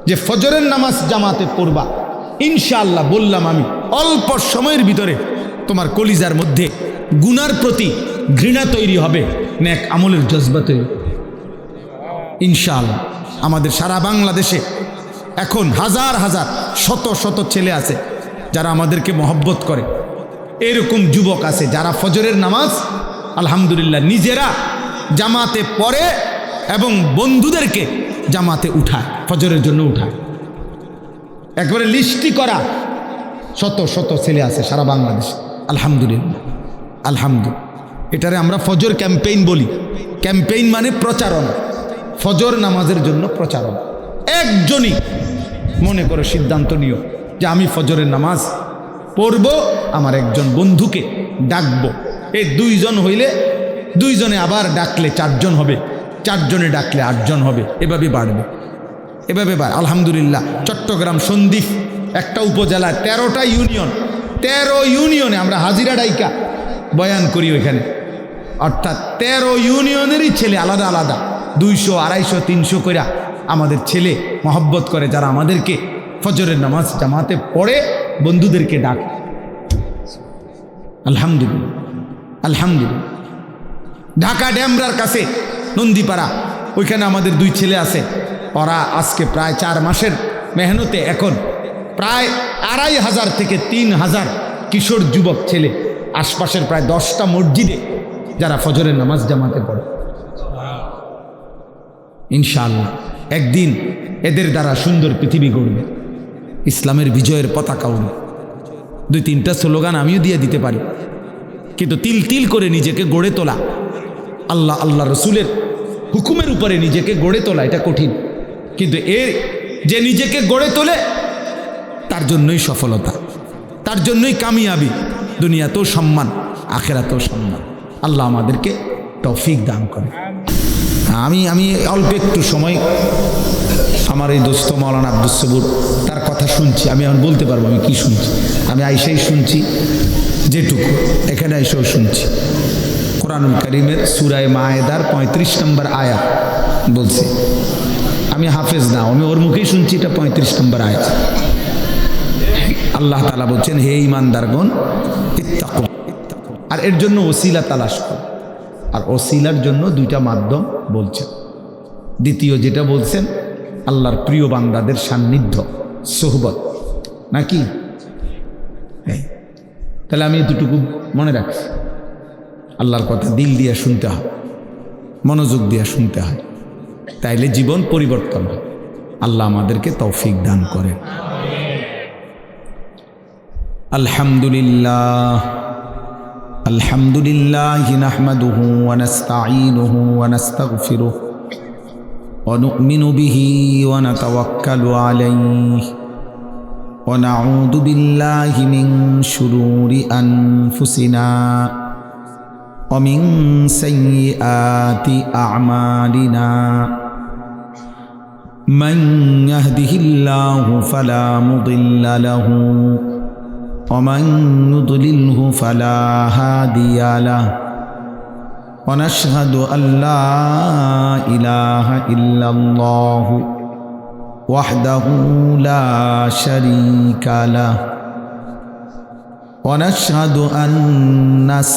যে ফজরের নামাজ জামাতে পড়বা, ইনশাআল্লাহ বললাম আমি অল্প সময়ের ভিতরে তোমার কলিজার মধ্যে গুনার প্রতি ঘৃণা তৈরি হবে, নেক আমলের জজবা তৈরি ইনশাআল্লাহ। আমাদের সারা বাংলাদেশে এখন হাজার হাজার শত শত ছেলে আছে যারা আমাদেরকে মহব্বত করে, এরকম যুবক আছে যারা ফজরের নামাজ আলহামদুলিল্লাহ নিজেরা জামাতে পড়ে এবং বন্ধুদেরকে জামাতে উঠায়, ফজরের জন্য উঠায়। একবারে লিস্টি করা শত শত ছেলে আছে সারা বাংলাদেশে আলহামদুলিল্লাহ। আলহামদুলিল্লাহ, এটারে আমরা ফজর ক্যাম্পেইন বলি। ক্যাম্পেইন মানে প্রচারণা, ফজর নামাজের জন্য প্রচারণা। একজনই মনে করে সিদ্ধান্ত নিও যে আমি ফজরের নামাজ পড়ব, আমার একজন বন্ধুকে ডাকবো। এই 2 জন হইলে 2 জনে আবার ডাকলে 4 জন হবে, 4 জনে ডাকলে 8 জন হবে, এভাবে বাড়বে, এভাবে বাড়ে। আলহামদুলিল্লাহ, চট্টগ্রাম সন্দ্বীপ একটা উপজেলায় 13টা ইউনিয়ন, 13 ইউনিয়নে আমরা হাজিরা ডাইকা বয়ান করি ওইখানে, অর্থাৎ 13 ইউনিয়নেরই ছেলে আলাদা আলাদা 200, 250, 300 কইরা আমাদের ছেলে মহব্বত করে, যারা আমাদেরকে ফজরের নামাজ জামাতে পড়ে বন্ধুদেরকে ডাক। আলহামদুলিল্লাহ, আলহামদুলিল্লাহ। ঢাকা ড্যামরার কাছে নন্দীপাড়া, ওইখানে আমাদের 2 ছেলে আছে, ওরা আজকে প্রায় 4 মাসের মেহনতে এখন প্রায় 2500 থেকে 3000 কিশোর যুবক ছেলে আশপাশের প্রায় 10টা মসজিদে যারা ফজরের নামাজ জামাতে পড়ে। ইনশাআল্লাহ একদিন এদের দ্বারা সুন্দর পৃথিবী গড়বে, ইসলামের বিজয়ের পতাকা উড়বে। 2-3টা স্লোগান আমিও দিয়ে দিতে পারি, কিন্তু তিল তিল করে নিজেকে গড়ে তোলা, আল্লাহ রসুলের হুকুমের উপরে নিজেকে গড়ে তোলা এটা কঠিন, কিন্তু এর যে নিজেকে গড়ে তোলে তার জন্যই সফলতা, তার জন্যই কামিয়াবি, দুনিয়াতেও সম্মান, আখেরাতেও সম্মান। আল্লাহ আমাদেরকে তৌফিক দান করে। আমি অল্প একটু সময় আমার এই দোস্ত মাওলানা আব্দুস সবুর তার কথা শুনছি, আমি এখন বলতে পারবো আমি কি শুনছি। আমি আইসাই শুনছি যেটুকু, এখানে আইসাও শুনছি। কোরআনুল কারীমের সূরা মায়েদার 35 নম্বর আয়াত বলছে, আমি হাফেজ না, আমি ওর মুখেই শুনছি, এটা 35 নম্বর আয়াত। আল্লাহ তাআলা বলছেন, হে ঈমানদারগণ ইত্তাকু, আর এর জন্য ওসিলা তালাশ করো। আর ওসিলার জন্য 2টা মাধ্যম বলছেন। দ্বিতীয় যেটা বলছেন আল্লাহর প্রিয় বান্দাদের সান্নিধ্য, সোহবত, নাকি? তাহলে আমি এতটুকু মনে রাখছি, আল্লাহর কথা দিল দিয়ে শুনতে হয়, মনোযোগ দিয়ে শুনতে হয়, তাইলে জীবন পরিবর্তন হয়। আল্লাহ আমাদেরকে তৌফিক দান করেন। আলহামদুলিল্লাহ, আলহামদুলিল্লাহি নাহমাদুহু ওয়া নাস্তাঈনুহু ওয়া নাস্তাগফিরুহু ওয়া নু'মিনু বিহি ওয়া নাতাওয়াক্কালু আলাইহি ওয়া নাউযু বিল্লাহি মিন শুরুরি আনফুসিনা ওয়া মিন সাইয়্যাতি আ'মালিনা মান ইয়াহদিহিল্লাহু ফালা মুদিল্লা লাহু ومن يضلله فلا هادي له ونشهد أن لا إله إلا الله وحده لا شريك له ونشهد أن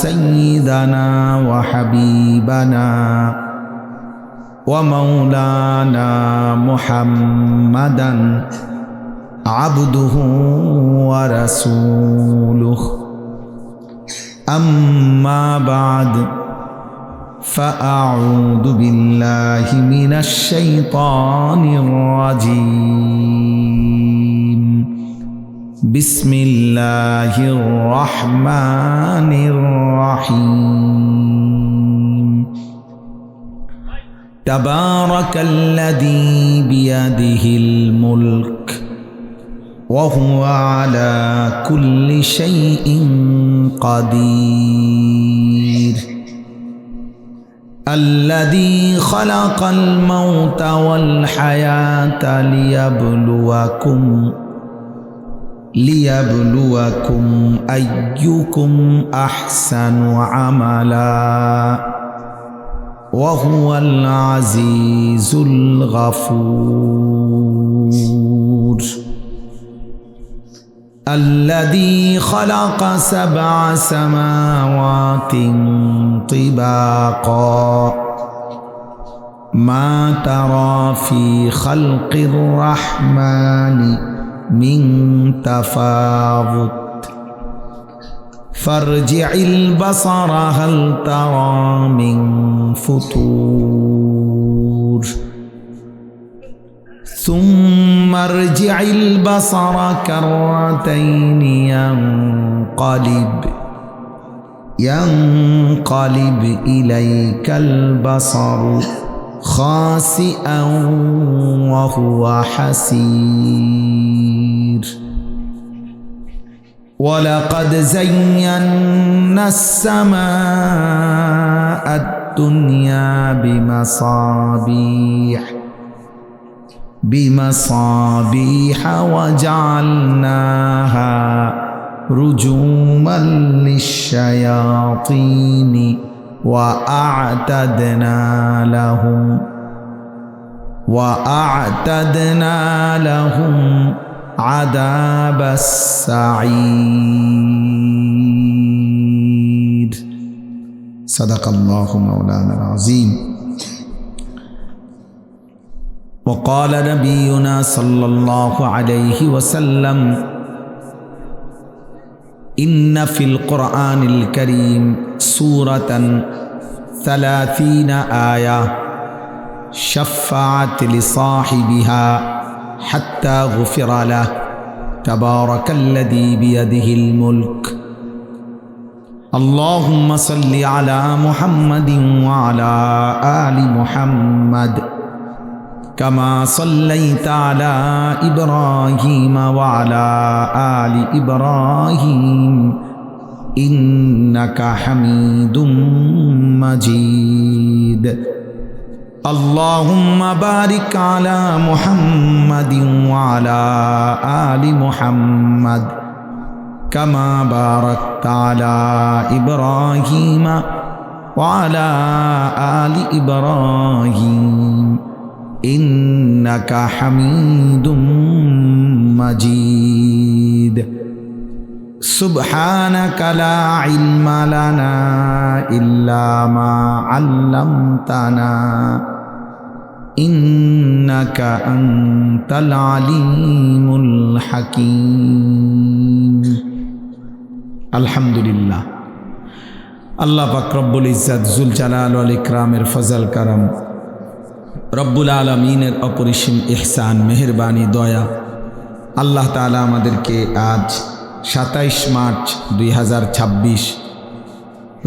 سيدنا وحبيبنا ومولانا محمدا عبده ورسوله أما بعد فأعوذ بالله من الشيطان الرجيم بسم الله الرحمن الرحيم تبارك الذي بيده الملك وهو على كل شيء قدير الذي خلق الموت والحياة ليبلوكم أيكم أحسن عملا وهو العزيز الغفور الذي خلق 7 سماوات طباقا ما ترى في خلق الرحمن من تفاوت فارجع البصر هل ترى من فطور ثم ارجع البصر كرتين ينقلب إليك البصر خاسئا وهو حسير ولقد زينا السماء الدنيا بمصابيح وجعلناها رجوما للشياطين وأعتدنا لهم عذاب السعير صدق الله مولانا العظيم وقال نبينا صلى الله عليه وسلم إن في القرآن الكريم سورة 30 آية شفعت لصاحبها حتى غفر له تبارك الذي بيده الملك اللهم صل على محمد وعلى آل محمد كما صليت على إبراهيم وعلى آل إبراهيم إنك حميد مجيد اللهم بارك على محمد وعلى آل محمد كما باركت على إبراهيم وعلى آل إبراهيم إنك حميد مجيد سبحانك لا علم لنا إلا ما علمتنا إنك أنت العليم الحكيم الحمد لله আল্লাহ পাক রব্বুল ইজ্জত জুল জালাল ওয়াল ইকরামের ফজল করম রব্বুল আলামিনের অপরিসীম ইহসান মেহেরবানি দয়া আল্লাহ তাআলা আমাদেরকে আজ 27 মার্চ 2026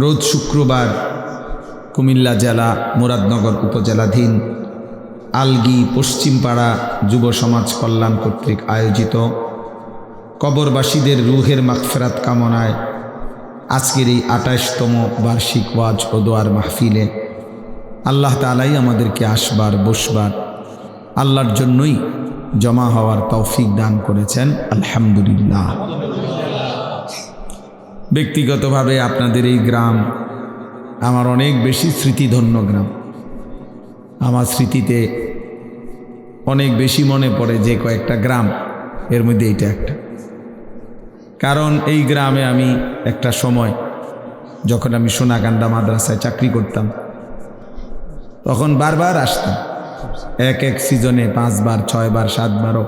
রোজ শুক্রবার কুমিল্লা জেলা মুরাদনগর উপজেলাধীন আলগি পশ্চিমপাড়া যুব সমাজ কল্যাণ কর্তৃক আয়োজিত কবরবাসীদের রুহের মাগফিরাত কামনায় আজকের এই 28তম বার্ষিক ওয়াজ ও দোয়ার মাহফিলে আল্লাহ তাআলাই আমাদেরকে আসবার বসবার আল্লাহর জন্যই জমা হওয়ার তৌফিক দান করেছেন আলহামদুলিল্লাহ। ব্যক্তিগতভাবে আপনাদের এই গ্রাম আমার অনেক বেশি স্মৃতিধন্য গ্রাম। আমার স্মৃতিতে অনেক বেশি মনে পড়ে যে কয়েকটা গ্রাম, এর মধ্যে এইটা একটা। কারণ এই গ্রামে আমি একটা সময় যখন আমি সোনাকান্দা মাদ্রাসায় চাকরি করতাম, তখন বারবার আসতাম, এক এক সিজনে 5 বার 6 বার 7 বারও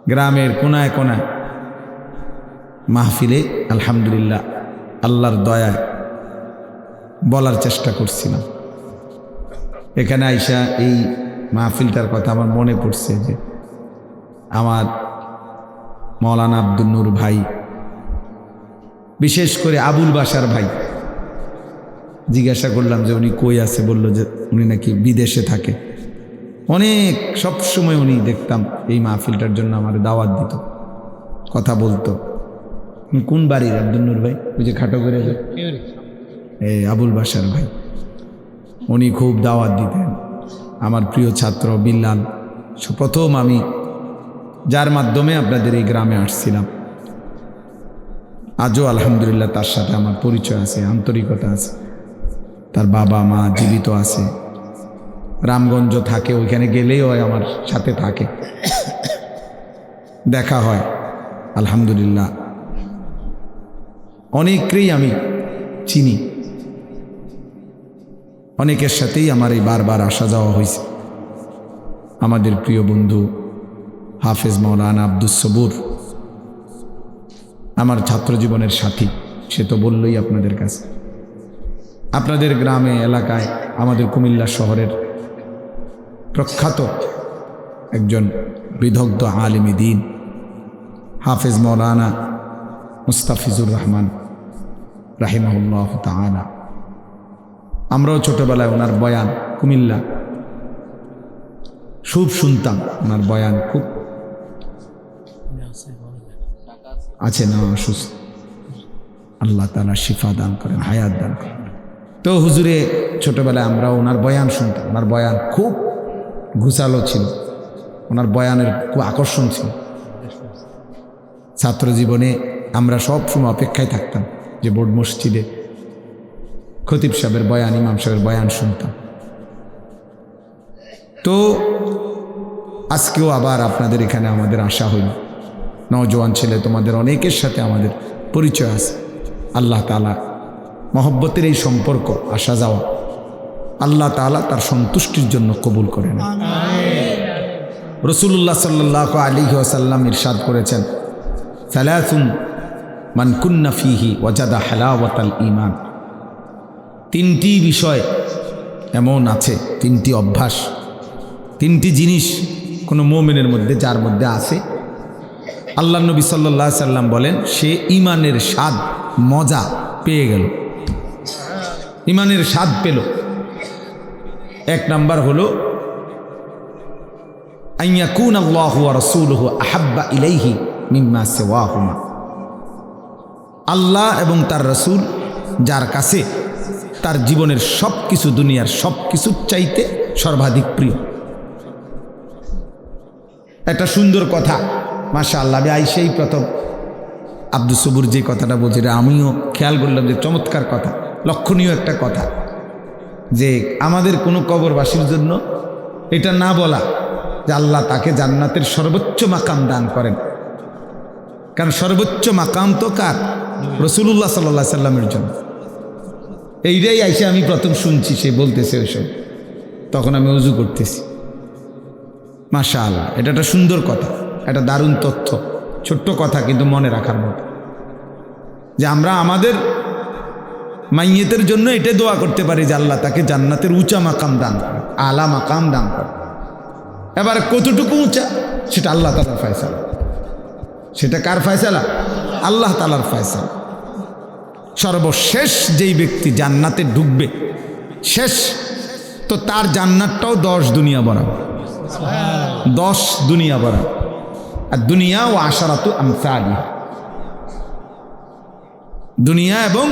গ্রামের কোনায় কোনায় মাহফিলে আলহামদুলিল্লাহ আল্লাহর দয়ায় বলার চেষ্টা করছিলাম। এখানে আইসা এই মাহফিলটার কথা আমার মনে পড়ছে যে আমার মৌলানা আব্দুল নূর ভাই, বিশেষ করে আবুল বাশার ভাই, জিজ্ঞাসা করলাম যে উনি কই আছে, বলল যে উনি নাকি বিদেশে থাকে। অনেক সবসময় উনি দেখতাম এই মাহফিলটার জন্য আমার দাওয়াত দিত, কথা বলতো। কোন বাড়ির আব্দুল নূর ভাই? ওই যে খাটো করে এই আবুল বাশার ভাই, উনি খুব দাওয়াত দিতেন। আমার প্রিয় ছাত্র বিল্লাল, প্রথম আমি যার মাধ্যমে আপনাদের এই গ্রামে আসছিলাম, আজও আলহামদুলিল্লাহ তার সাথে আমার পরিচয় আছে, আন্তরিকতা আছে। তার বাবা মা জীবিত আছে, রামগঞ্জ থাকে, ওইখানে গেলেও আমার সাথে থাকে, দেখা হয় আলহামদুলিল্লাহ। অনেকেই আমি চিনি, অনেকের সাথেই আমার এই বারবার আসা যাওয়া হয়েছে। আমাদের প্রিয় বন্ধু হাফেজ মাওলানা আব্দুস সবুর, আমার ছাত্র জীবনের সাথী, সে তো বললই আপনাদের কাছে। আপনাদের গ্রামে এলাকায় আমাদের কুমিল্লা শহরের প্রখ্যাত একজন বিদগ্ধ আলিম দ্বীন হাফেজ মাওলানা মুস্তাফিজুর রহমান রাহিমাহুল্লাহ তাআলা। আমরাও ছোটবেলায় ওনার বয়ান কুমিল্লা খুব শুনতাম, ওনার বয়ান খুব আছে না, অসুস্থ, আল্লাহ তাআলা শিফা দান করেন, হায়াত দান করেন। তো হুজুরে ছোটবেলায় আমরা ওনার বয়ান শুনতাম, ওনার বয়ান খুব ঘুষালো ছিল, ওনার বয়ানের খুব আকর্ষণ ছিল। ছাত্র জীবনে আমরা সব সময় অপেক্ষায় থাকতাম যে বোর্ড মসজিদে খতিব সাহেবের বয়ান, ইমাম সাহেবের বয়ান শুনতাম। তো আজকেও আবার আপনাদের এখানে আমাদের আসা হইল, নওজোয়ান ছেলে, তোমাদের অনেকের সাথে আমাদের পরিচয় আছে। আল্লাহ তাআলা মহব্বতের এই সম্পর্ক, আসা যাওয়া, আল্লাহ তাআলা তার সন্তুষ্টির জন্য কবুল করে নেন। রাসূলুল্লাহ সাল্লাল্লাহু আলাইহি ওয়াসাল্লাম ইরশাদ করেছেন, সালাসুন মান কুন্না ফীহি ওয়াজাদা হালাওয়াতাল ঈমান। 3টি বিষয় এমন আছে, 3টি অভ্যাস, 3টি জিনিস কোনো মুমিনের মধ্যে, যার মধ্যে আছে, আল্লাহ নবী সাল্লাল্লাহু আলাইহি সাল্লাম বলেন সে ঈমানের স্বাদ, মজা পেয়ে গেল, ঈমানের স্বাদ পেল। 1 নাম্বার হলো আইয়াকুন আল্লাহু ওয়া রাসূলুহু আহাব্বা ইলাইহি মিম্মা সিওয়াহুমা। আল্লাহ এবং তার রাসূল যার কাছে তার জীবনের সব কিছু, দুনিয়ার সব কিছুর চাইতে সর্বাধিক প্রিয়। একটা সুন্দর কথা, মাশাআল্লাহ। আমি আইসেই প্রথম আব্দুস সবুর যে কথাটা বলছে, আমিও খেয়াল করলাম যে চমৎকার কথা, লক্ষণীয় একটা কথা, যে আমাদের কোনো কবরবাসীর জন্য এটা না বলা যে আল্লাহ তাকে জান্নাতের সর্বোচ্চ মাকাম দান করেন। কারণ সর্বোচ্চ মাকাম তো কার? রাসূলুল্লাহ সাল্লাল্লাহু আলাইহি সাল্লামের জন্য। এইটাই আইসে আমি প্রথম শুনছি, সে বলতেছে ওইসব, তখন আমি ওযু করতেছি। মাশাআল্লাহ, এটা একটা সুন্দর কথা, একটা দারুণ তথ্য, ছোট্ট কথা কিন্তু মনে রাখার মতো, যে আমরা আমাদের মাইয়েতের জন্য এটা দোয়া করতে পারি যে আল্লাহ তাকে জান্নাতের উঁচা মাকাম দান করে, আলা মাকাম দান করে। এবার কতটুকু উঁচা সেটা আল্লাহ তাআলার ফয়সালা। সেটা কার ফয়সালা? আল্লাহ তাআলার ফয়সালা। সর্বশেষ যেই ব্যক্তি জান্নাতে ঢুকবে, শেষ, তো তার জান্নাতটাও 10 দুনিয়া বরাবর, 10 দুনিয়া বরাবর। আর দুনিয়া ও আশারাতু আমসালিহা, দুনিয়া এবং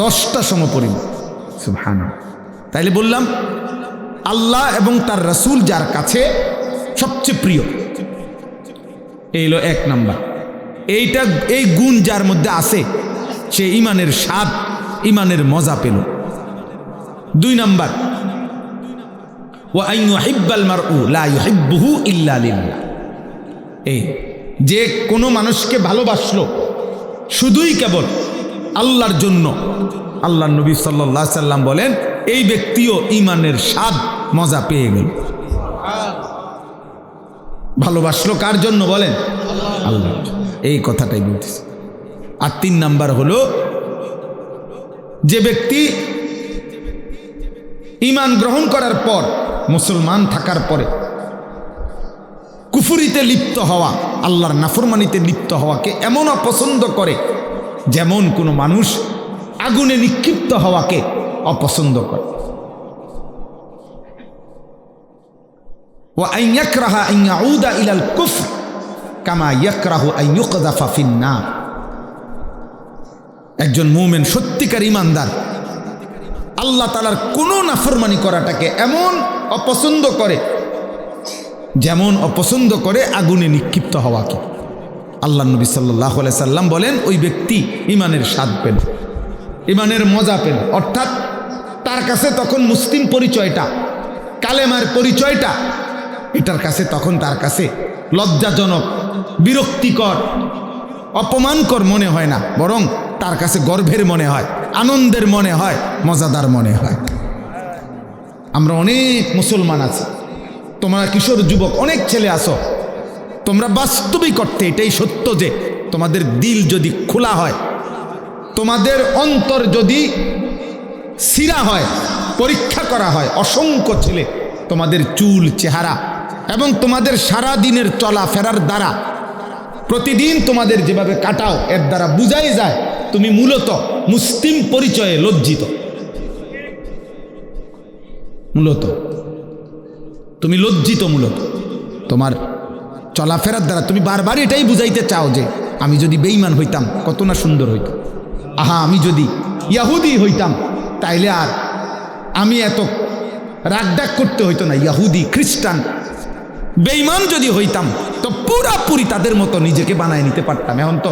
10টা সমপরিমাণ। সুবহানাল্লাহ। তাইলে বললাম আল্লাহ এবং তার রাসূল যার কাছে সবচেয়ে প্রিয়, এই হলো 1 নাম্বার। এইটা, এই গুণ যার মধ্যে আছে, সে ঈমানের স্বাদ, ঈমানের মজা পেল। 2 নাম্বার, ওয়া আন ইউহিব্বাল মারউ লা ইউহিব্বুহু ইল্লা লিল্লাহ। এই যে কোনো মানুষকে ভালোবাসলো শুধুই কেবল আল্লাহর জন্য। আল্লাহর নবী সাল্লাল্লাহু আলাইহি সাল্লাম বলেন, এই ব্যক্তিও ইমানের স্বাদ মজা পেয়ে গেল। ভালোবাসলো কার জন্য বলেন? আল্লাহ। এই কথাটাই বলতেছি। আর 3 নাম্বার হলো, যে ব্যক্তি ঈমান গ্রহণ করার পর, মুসলমান থাকার পরে কুফরিতে লিপ্ত হওয়া, আল্লাহর নাফরমানিতে লিপ্ত হওয়াকে এমন অপছন্দ করে যেমন কোনো মানুষ আগুনে নিক্ষিপ্ত হওয়াকে অপছন্দ করে। ওয়া আন ইয়াকরাহা আন ইয়াউদা ইলাল কুফর কামা ইয়াকরাহু আন ইউকযাফা ফিন নার। একজন মুমিন সত্যিকার ঈমানদার আল্লাহ তাআলার কোনো নাফরমানি করাটাকে এমন অপছন্দ করে যেমন অপছন্দ করে আগুনে নিক্ষিপ্ত হওয়াকে। আল্লাহ নবী সাল্লাল্লাহু আলাইহি সাল্লাম বলেন, ওই ব্যক্তি ঈমানের স্বাদ পেল, ঈমানের মজা পেল। অর্থাৎ তার কাছে তখন মুসলিম পরিচয়টা, কালেমার পরিচয়টা, এটার কাছে তখন তার কাছে লজ্জাজনক, বিরক্তিকর, অপমানকর মনে হয় না, বরং তার কাছে গর্বের মনে হয়, আনন্দের মনে হয়, মজাদার মনে হয়। আমরা অনেক মুসলমান আছি, তোমরা কিশোর যুবক অনেক ছেলে আসো, তোমরা বাস্তবিক অর্থে এটাই সত্য যে তোমাদের দিল যদি খোলা হয়, তোমাদের অন্তর যদি সিরা হয়, পরীক্ষা করা হয়, অসংখ্য ছেলে তোমাদের চুল, চেহারা এবং তোমাদের সারা দিনের চলাফেরার দ্বারা, প্রতিদিন তোমাদের যেভাবে কাটাও, এর দ্বারা বুঝাই যায় তুমি মূলত মুসলিম পরিচয়ে লজ্জিত। মূলত তুমি লজ্জিত, মূলত তোমার চলাফেরার দ্বারা তুমি বারবার এটাই বুঝাইতে চাও যে আমি যদি বেঈমান হইতাম কত না সুন্দর হইত, আহা আমি যদি ইয়াহুদি হইতাম তাইলে আর আমি এত রাগডাক করতে হইতো না। ইয়াহুদি, খ্রিস্টান, বেঈমান যদি হইতাম তো পুরাপুরি তাদের মতো নিজেকে বানায় নিতে পারতাম। এখন তো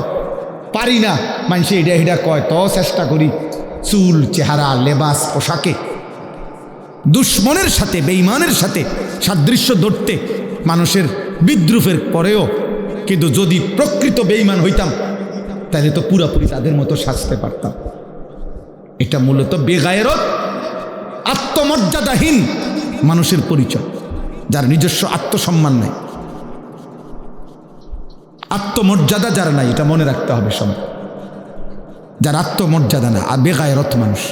পারি না, মানুষে এটা এটা কয়, তো চেষ্টা করি চুল, চেহারা, লেবাস, পোশাকে দুশ্মনের সাথে, বেঈমানের সাথে সাদৃশ্য ধরতে মানুষের বিদ্রুপের পরেও, কিন্তু যদি প্রকৃত বেঈমান হইতাম তাহলে তো পুরাপুরি তাদের মতো সাজতে পারতাম। এটা মূলত বেগায়রত, আত্মমর্যাদাহীন মানুষের পরিচয়, যার নিজস্ব আত্মসম্মান নাই, আত্মমর্যাদা যার নাই, এটা মনে রাখতে হবে সবাই। যার আত্মমর্যাদা না, আর বেগায়রত মানুষ,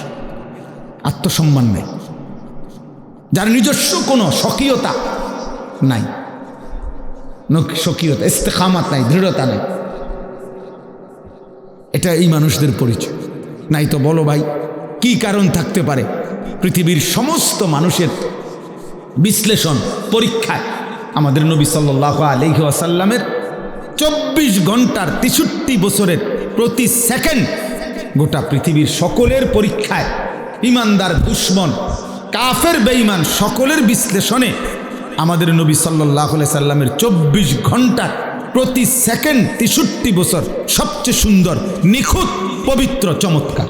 আত্মসম্মান নাই, যার নিজস্ব কোনো স্বকীয়তা নাই, স্বকীয়তা, ইস্তেকামাত নাই, দৃঢ়তা নাই, এটা এই মানুষদের পরিচয়। নাই তো বলো ভাই কি কারণ থাকতে পারে? পৃথিবীর সমস্ত মানুষের বিশ্লেষণ, পরীক্ষায় আমাদের নবী সাল্লাল্লাহু আলাইহি ওয়াসাল্লামের 24 ঘন্টার 63 বছরের প্রতি সেকেন্ড গোটা পৃথিবীর সকলের পরীক্ষায়, ইমানদার, দুশ্মন, কাফের, বেঈমান সকলের বিশ্লেষণে আমাদের নবী সাল্লাল্লাহু আলাইহি সাল্লামের 24 ঘন্টার প্রতি সেকেন্ড 63 বছর সবচেয়ে সুন্দর, নিখুঁত, পবিত্র, চমৎকার।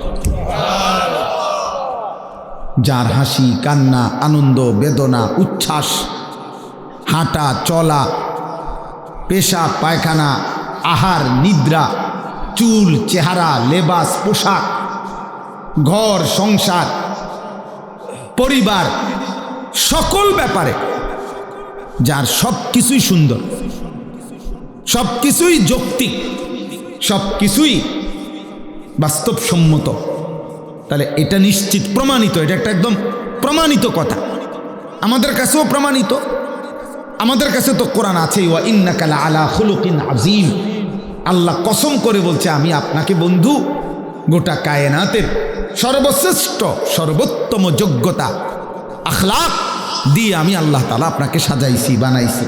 যার হাসি, কান্না, আনন্দ, বেদনা, উচ্ছ্বাস, হাঁটা, চলা, পেশাব, পায়খানা, আহার, নিদ্রা, চুল, চেহারা, লেবাস, পোশাক, ঘর, সংসার, পরিবার, সকল ব্যাপারে যার সব কিছুই সুন্দর, সব কিছুই যৌক্তিক, সব কিছুই বাস্তবসম্মত, তাহলে এটা নিশ্চিত প্রমাণিত, এটা একটা একদম প্রমাণিত কথা, আমাদের কাছেও প্রমাণিত। আমাদের কাছে তো কোরআন আছে, ওয়া ইন্নাকা লাআলা খুলুকিন আযীম। আল্লাহ কসম করে বলছে, আমি আপনাকে বন্ধু গোটা কায়নাতের সর্বশ্রেষ্ঠ, সর্বোত্তম যোগ্যতা, আখলাক দিয়ে আমি আল্লাহ তাআলা আপনাকে সাজাইছি, বানাইছি,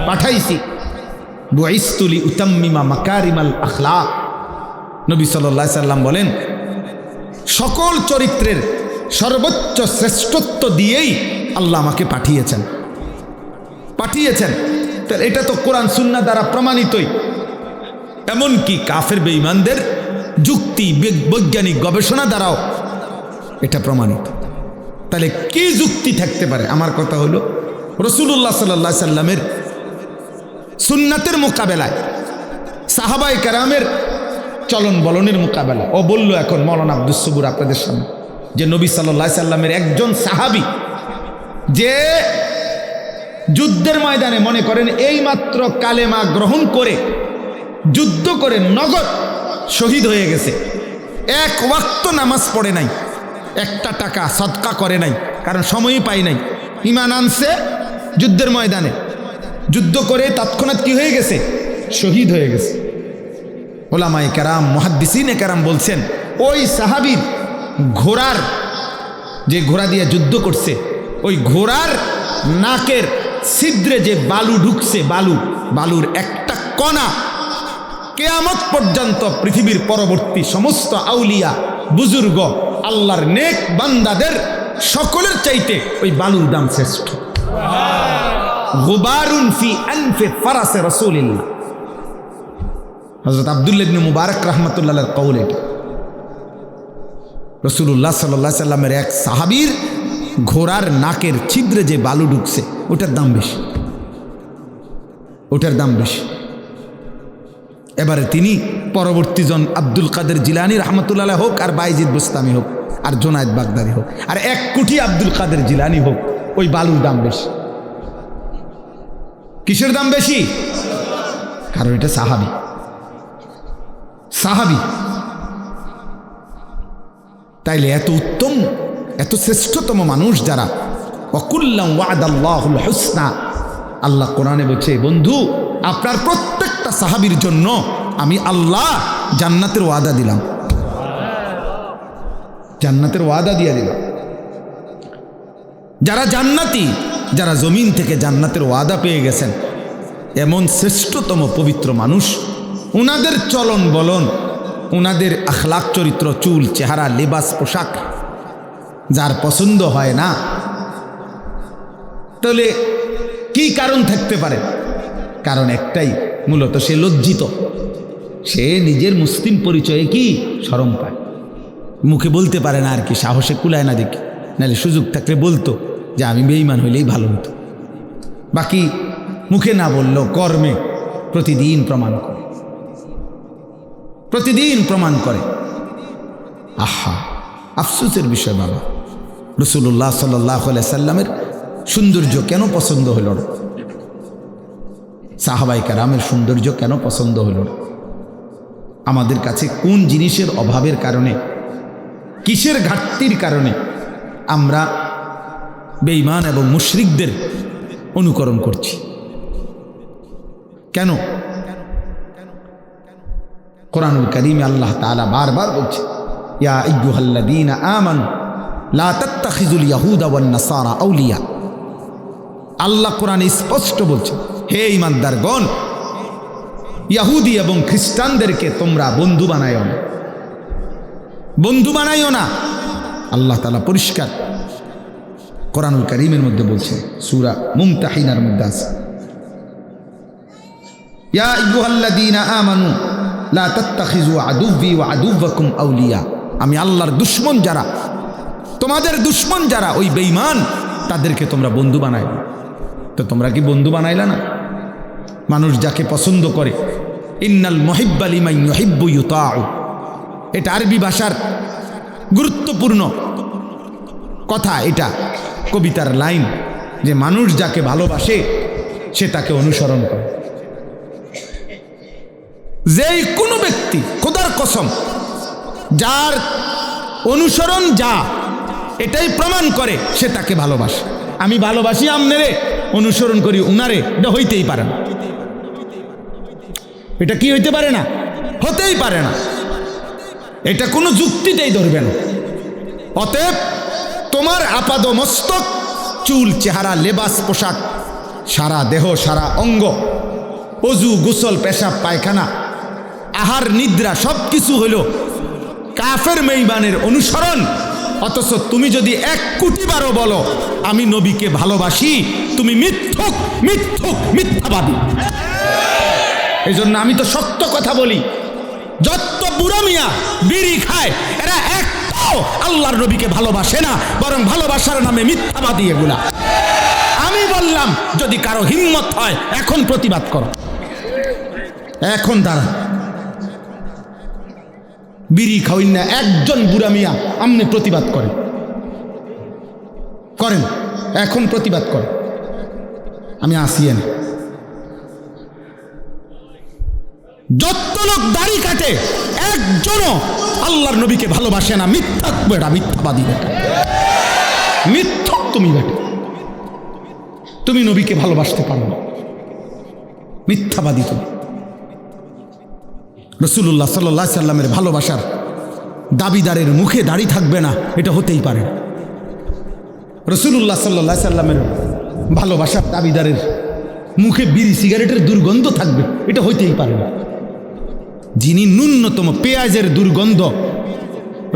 পাঠাইছি। বুইসতু লিউতাম্মিমা মাকারিমাল আখলাক। নবী সাল্লাল্লাহু আলাইহি সাল্লাম বলেন, সকল চরিত্রের সর্বোচ্চ শ্রেষ্ঠত্ব দিয়েই আল্লাহ আমাকে পাঠিয়েছেন। তাহলে এটা তো কোরআন সুন্নাহ দ্বারা প্রমাণিতই। এমনকি কাফের বেঈমানদের যুক্তি, বৈজ্ঞানিক গবেষণা দ্বারাও এটা প্রমাণিত। তাহলে কি যুক্তি থাকতে পারে? আমার কথা হলো, রাসূলুল্লাহ সাল্লাল্লাহু আলাইহি সাল্লামের সুন্নাতের মোকাবেলায় সাহাবায়ে কেরামের চলন বলনের মোকাবেলা। ও বলল এখন মৌলানা আব্দুস সবুর আপনাদের সামনে, যে নবী সাল্লাল্লাহু আলাইহি সাল্লামের একজন সাহাবী যে যুদ্ধের ময়দানে মনে করেন এইমাত্র কালেমা গ্রহণ করে যুদ্ধ করে নগদ শহীদ হয়ে গেছে, এক ওয়াক্ত নামাজ পড়ে নাই, একটা টাকা সদকা করে নাই, কারণ সময়ই পাই নাই, ঈমান আনছে যুদ্ধের ময়দানে, যুদ্ধ করে তৎক্ষণাৎ কি হয়ে গেছে, শহীদ হয়ে গেছে। ওলামায়ে কেরাম মুহাদ্দিসিনে কেরাম বলছেন ওই সাহাবীর ঘোড়ার, যে ঘোড়া দিয়ে যুদ্ধ করছে, ওই ঘোড়ার নাকের ছিদ্রে যে বালু ঢুকছে, বালুর একটা কণা কিয়ামত পর্যন্ত পৃথিবীর পরবর্তী সমস্ত আউলিয়া বুজুর্গ আল্লাহর নেক বান্দাদের সকলের চাইতে ওই বালুর দাম শ্রেষ্ঠ। গুবারুন ফি আনফি ফারাসে রাসূলিল্লাহ, হযরত আব্দুল্লাহ ইবনে মুবারক রাহমাতুল্লাহ আলাইহির কওল। এটা রাসূলুল্লাহ সাল্লাল্লাহু আলাইহি সাল্লামের এক সাহাবীর ঘোড়ার নাকের ছিদ্রে যে বালু ঢুকছে ওটার দাম বেশি, ওটার দাম বেশি। এবারে তিনি পরবর্তী জন আব্দুল কাদের জিলানী রাহমাতুল্লাহ আলাইহি হোক, আর বাইজিদ বুস্তামি হোক, আর জুনায়েদ বাগদাদি হোক, আর 1 কোটি আব্দুল কাদের জিলানী হোক, ওই বালুর দাম বেশি। কিসের দাম বেশি? কারণ এটা সাহাবী, সাহাবী। তাইলে এত উত্তম, এত শ্রেষ্ঠতম মানুষ যারা, ওয়াকুল্লাম ওয়াদাল্লাহুল হুসনা, আল্লাহ কোরআনে বলছে বন্ধু আপনার প্রত্যেকটা সাহাবীর জন্য আমি আল্লাহ জান্নাতের ওয়াদা দিলাম, জান্নাতের ওয়াদা দিয়ে দিলাম। যারা জান্নাতি, যারা জমিন থেকে জান্নাতের ওয়াদা পেয়ে গেছেন, এমন শ্রেষ্ঠতম পবিত্র মানুষ, উনাদের চলন বলন, উনাদের আখলাক চরিত্র, চুল, চেহারা, লেবাস, পোশাক যার পছন্দ হয় না, তাহলে কি কারণ থাকতে পারে? কারণ একটাই, মূলত সে লজ্জিত, সে নিজের মুসলিম পরিচয়ে কি শরম পায়, মুখে বলতে পারে না আর কি, সাহসে কুলায় না দেখি, নাহলে সুযোগ থাকলে বলতো যে আমি বেঈমান হইলেই ভালো হতো। বাকি মুখে না বললেও কর্মে প্রতিদিন প্রমাণ করে, প্রতিদিন প্রমাণ করে। আহা, আফসোসের বিষয় বাবা, রাসূলুল্লাহ সাল্লাল্লাহু আলাইহি সাল্লামের সৌন্দর্য কেন পছন্দ হল না? সাহাবায়ে কেরামের সৌন্দর্য কেন পছন্দ হল না? আমাদের কাছে কোন জিনিসের অভাবের কারণে, কিসের ঘাটতির কারণে আমরা বেঈমান এবং মুশরিকদের অনুকরণ করছি? কেন? কোরআনুল কারীমে আল্লাহ তাআলা বারবার বলছে, ইয়া আইয়ুহাল্লাযীনা আমানু লা তাত্তাখিযুল ইয়াহুদা ওয়ান নাসারা আউলিয়া। আল্লাহ কোরআনে স্পষ্ট বলছে, হে ঈমানদারগণ, ইহুদি এবং খ্রিস্টানদেরকে তোমরা বন্ধু বানাইও না, বন্ধু বানাইও না। আল্লাহ তাআলা পরিষ্কার কোরআনুল কারীমের মধ্যে বলছে, সূরা মুমতাহিনার মধ্যে আছে, ইয়া আইয়ুহাল্লাযীনা আমানু লা তাত্তাখিযু আদুব্বি ওয়া আদুব্বাকুম আউলিয়া। আমি আল্লাহর দুশমন যারা, তোমাদের দুশমন যারা, ওই বেঈমান, তাদেরকে তোমরা বন্ধু বানাইবে। তো তোমরা কি বন্ধু বানাইলা না? মানুষ যাকে পছন্দ করে, ইন্নাল মুহিব্বা লিমান ইউহিব্বু ইউতাউ, এটা আরবি ভাষার গুরুত্বপূর্ণ কথা, এটা কবিতার লাইন, যে মানুষ যাকে ভালোবাসে সে তাকে অনুসরণ করে। যেই কোনো ব্যক্তি, খোদার কসম, যার অনুসরণ যা এটাই প্রমাণ করে সে তাকে ভালোবাসে। আমি ভালোবাসি আমনেরে, অনুসরণ করি উনারে, এটা হইতেই পারে না। এটা কি হইতে পারে না? হতেই পারে না। এটা কোনো যুক্তিতেই ধরবে না। অতএব তোমার আপাদ মস্তক, চুল, চেহারা, লেবাস, পোশাক, সারা দেহ, সারা অঙ্গ, অজু, গোসল, পেশাব, পায়খানা, আহার, নিদ্রা, সব কিছু হইল কাফের বেঈমানের অনুসরণ। অথচ তুমি যদি 1 কোটি বারও বলো আমি নবীকে ভালোবাসি, তুমি মিথ্যুক, মিথ্যুক, মিথ্যাবাদী। এই জন্য আমি তো সত্য কথা বলি। যত বুড়া মিয়া বিড়ি খায়, এরা একটাও আল্লাহর নবীকে ভালোবাসে না, বরং ভালোবাসার নামে মিথ্যাবাদী এগুলা। আমি বললাম, যদি কারো হিম্মত হয় এখন প্রতিবাদ করো, এখন দাঁড়া। বিড়ি খাওয়াইন না, একজন বুড়া মিয়া আমনে প্রতিবাদ করেন, এখন প্রতিবাদ করেন, আমি আসিয়েন। যত লোক দাড়ি কাটে একজনও আল্লাহর নবীকে ভালোবাসে না, মিথ্যা বেটা, মিথ্যাবাদী বেটা, মিথ্যক তুমি বেটা, তুমি নবীকে ভালোবাসতে পারো না, মিথ্যাবাদী তুমি। রাসূলুল্লাহ সাল্লাল্লাহু আলাইহি সাল্লামের ভালোবাসার দাবিদারের মুখে দাড়ি থাকবে না, এটা হতেই পারে না। রাসূলুল্লাহ সাল্লাল্লাহু আলাইহি সাল্লামের ভালোবাসার দাবিদারের মুখে বিড়ি সিগারেটের দুর্গন্ধ থাকবে, এটা হইতেই পারে না। যিনি ন্যূনতম পেঁয়াজের দুর্গন্ধ,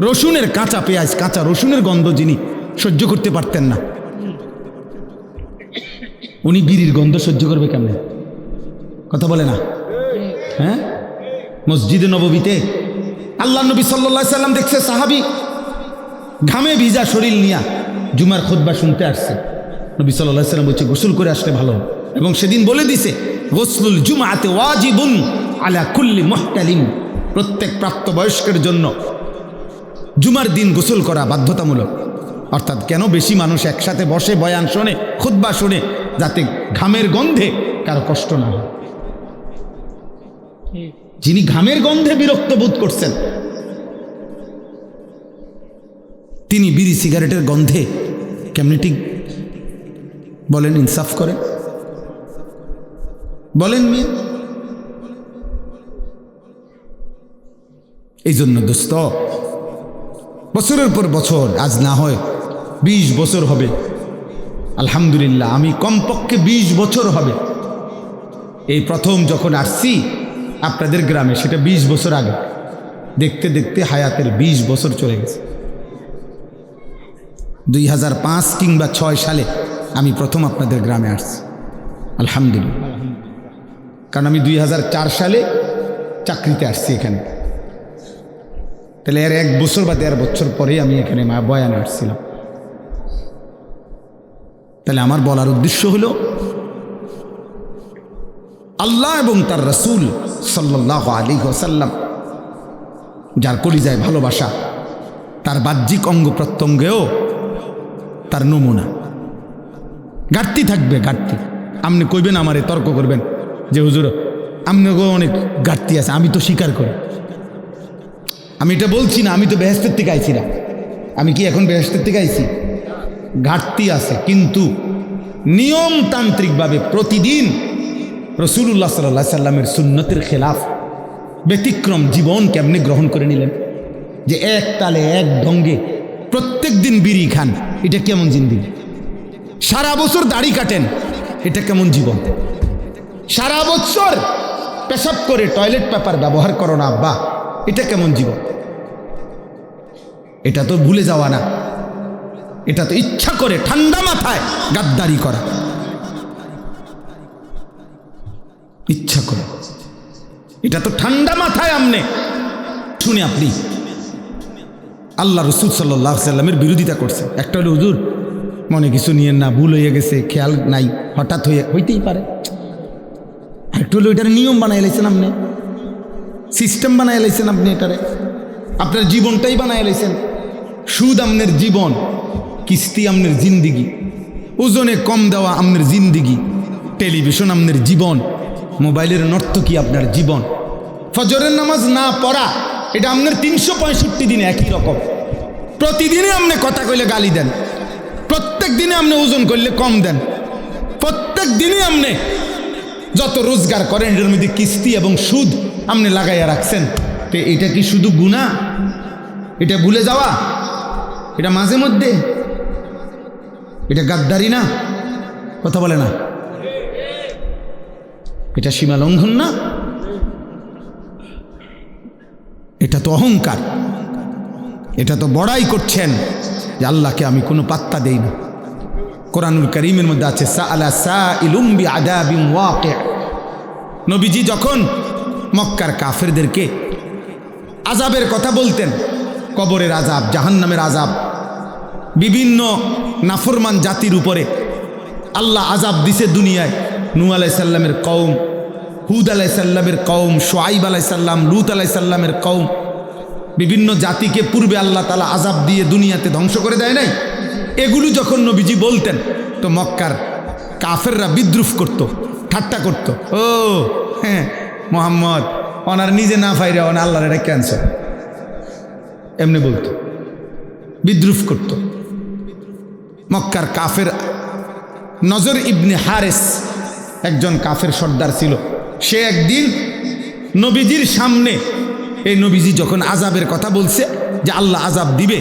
রসুনের কাঁচা পেঁয়াজ, কাঁচা রসুনের গন্ধ যিনি সহ্য করতে পারতেন না, উনি বিড়ির গন্ধ সহ্য করবে কেমনে? কথা বলে না? হ্যাঁ, মসজিদে নববীতে আল্লাহ নবী সাল্লাল্লাহু আলাইহি সাল্লাম দেখছে সাহাবী ঘামে ভিজা শরীর নিয়া জুমার খুতবা শুনতে আসছে। নবী সাল্লাল্লাহু আলাইহি সাল্লাম বলছে গোসল করে আসলে ভালো, এবং সেদিন বলে দিছে গোসলুল জুমআতে ওয়াজিবুন আলা কুল্লি মুহতালিম, প্রত্যেক প্রাপ্তবয়স্কের জন্য জুমার দিন গোসল করা বাধ্যতামূলক। অর্থাৎ কেন? বেশি মানুষ একসাথে বসে বয়ান শোনে, খুতবা শোনে, যাতে ঘামের গন্ধে কারো কষ্ট না হয়। যিনি ঘামের গন্ধে বিরক্ত বোধ করছেন, তিনি বিড়ি সিগারেটের গন্ধে কেমনি ঠিক বলেন? ইনসাফ করে বলেন মিয়া। এই জন্য দোস্ত, বছরের পর বছর, আজ না হয় 20 বছর হবে, আলহামদুলিল্লাহ, আমি কমপক্ষে 20 বছর হবে এই প্রথম যখন আসছি আপনাদের গ্রামে, সেটা 20 বছর আগে। দেখতে দেখতে হায়াতের 20 বছর চলে গেছে। 2005 কিংবা 6 সালে আমি প্রথম আপনাদের গ্রামে আসছি, আলহামদুলিল্লাহ। কারণ আমি 2004 সালে চাকরিতে আসছি এখানে, তাহলে এর 1 বছর বা 1.5 বছর পরেই আমি এখানে বয়ানে আসছিলাম। তাহলে আমার বলার উদ্দেশ্য হলো, আল্লাহ এবং তার রাসূল সাল্লাল্লাহু আলাইহি ওয়াসাল্লাম যার কলিজায় ভালোবাসা, তার বাহ্যিক অঙ্গ প্রত্যঙ্গেও তার নমুনা। ঘাটতি থাকবে, ঘাটতি। আপনি কইবেন, আমারে তর্ক করবেন যে হুজুর আপনাকেও অনেক ঘাটতি আছে, আমি তো স্বীকার করি। আমি এটা বলছি না, আমি তো বেহেশতের থেকে আইছি না। আমি কি এখন বেহেশতের থেকে আইছি? ঘাটতি আছে, কিন্তু নিয়মতান্ত্রিকভাবে প্রতিদিন রাসূলুল্লাহ সাল্লাল্লাহু আলাইহি সাল্লামের সুন্নতের খেলাফ ব্যতিক্রম জীবন কেমনে গ্রহণ করে নিলেন, যে এক তালে এক ঢঙ্গে প্রত্যেক দিন বিড়ি খান, এটা কেমন জিন্দেগি? সারা বছর দাড়ি কাটেন, এটা কেমন জীবন? সারা বছর পেশাব করে টয়লেট পেপার ব্যবহার করো না আব্বা, এটা কেমন জীবন? এটা তো ভুলে যাওয়া না, এটা তো ইচ্ছা করে ঠান্ডা মাথায় গাদ্দারি করা, ইচ্ছা করে। এটা তো ঠান্ডা মাথায় আমনে শুনে আপনি আল্লাহ রাসূল সাল্লাল্লাহু আলাইহি সাল্লামের বিরোধিতা করছেন। একটা হলো হুজুর মনে কিছু নিয়েন না, ভুল হয়ে গেছে, খেয়াল নাই, হঠাৎ হইতেই পারে। আরেকটু হলো এটার নিয়ম বানাই লাইছেন আপনি, সিস্টেম বানাই লাইছেন আপনি, এটারে আপনার জীবনটাই বানাই লাইছেন। সুদ আমনের জীবন, কিস্তি আমনের জিন্দিগি, ওজনে কম দেওয়া আমনের জিন্দিগি, টেলিভিশন আমনের জীবন, মোবাইলের নর্তকী আপনার জীবন, ফজরের নামাজ না পড়া, এটা আপনার 365 দিনে একই রকম। প্রতিদিনে আপনি কথা কইলে গালি দেন, প্রত্যেক দিনে আপনি ওজন করলে কম দেন, প্রত্যেক দিনে আপনি যত রোজগার করেন এটার মধ্যে কিস্তি এবং সুদ আপনি লাগাইয়া রাখছেন। তো এটা কি শুধু গুনাহ? এটা ভুলে যাওয়া? এটা মাঝে মধ্যে? এটা গাদ্দারি না? কথা বলে না? এটা সীমা লঙ্ঘন না? এটা তো অহংকার, এটা তো বড়াই করছেন যে আল্লাহকে আমি কোনো পাত্তা দেই না। কোরআনুল কারীমের মধ্যে আছে সাআলা সাইলুম বিআযাবিন ওয়াকি'। নবীজি যখন মক্কার কাফেরদেরকে আযাবের কথা বলতেন, কবরের আযাব, জাহান্নামের আযাব, বিভিন্ন নাফরমান জাতির উপরে আল্লাহ আযাব দিছে দুনিয়ায়। নূহ আলাইহিস সালামের কওম, হুদ আলাইহিস সালামের কওম, শুআইব আলাইহিস সালাম, লূত আলাইহিস সালামের কওম, বিভিন্ন জাতিকে পূর্বে আল্লাহ তাআলা আযাব দিয়ে দুনিয়াতে ধ্বংস করে দেয় নাই, এগুলো যখন নবীজি বলতেন তো মক্কার কাফেররা বিদ্রুপ করত, ঠাট্টা করত। ও হ্যাঁ, মোহাম্মদ ওনার নিজে না পাইরে ওনার আল্লাহর এটা ক্যান্সার, এমনি বলতো, বিদ্রুপ করত। মক্কার কাফের নজর ইবনে হারেস একজন কাফের সর্দার ছিল। সে একদিন নবীজির সামনে, এই নবীজি যখন আযাবের কথা বলছে যে আল্লাহ আযাব দিবে,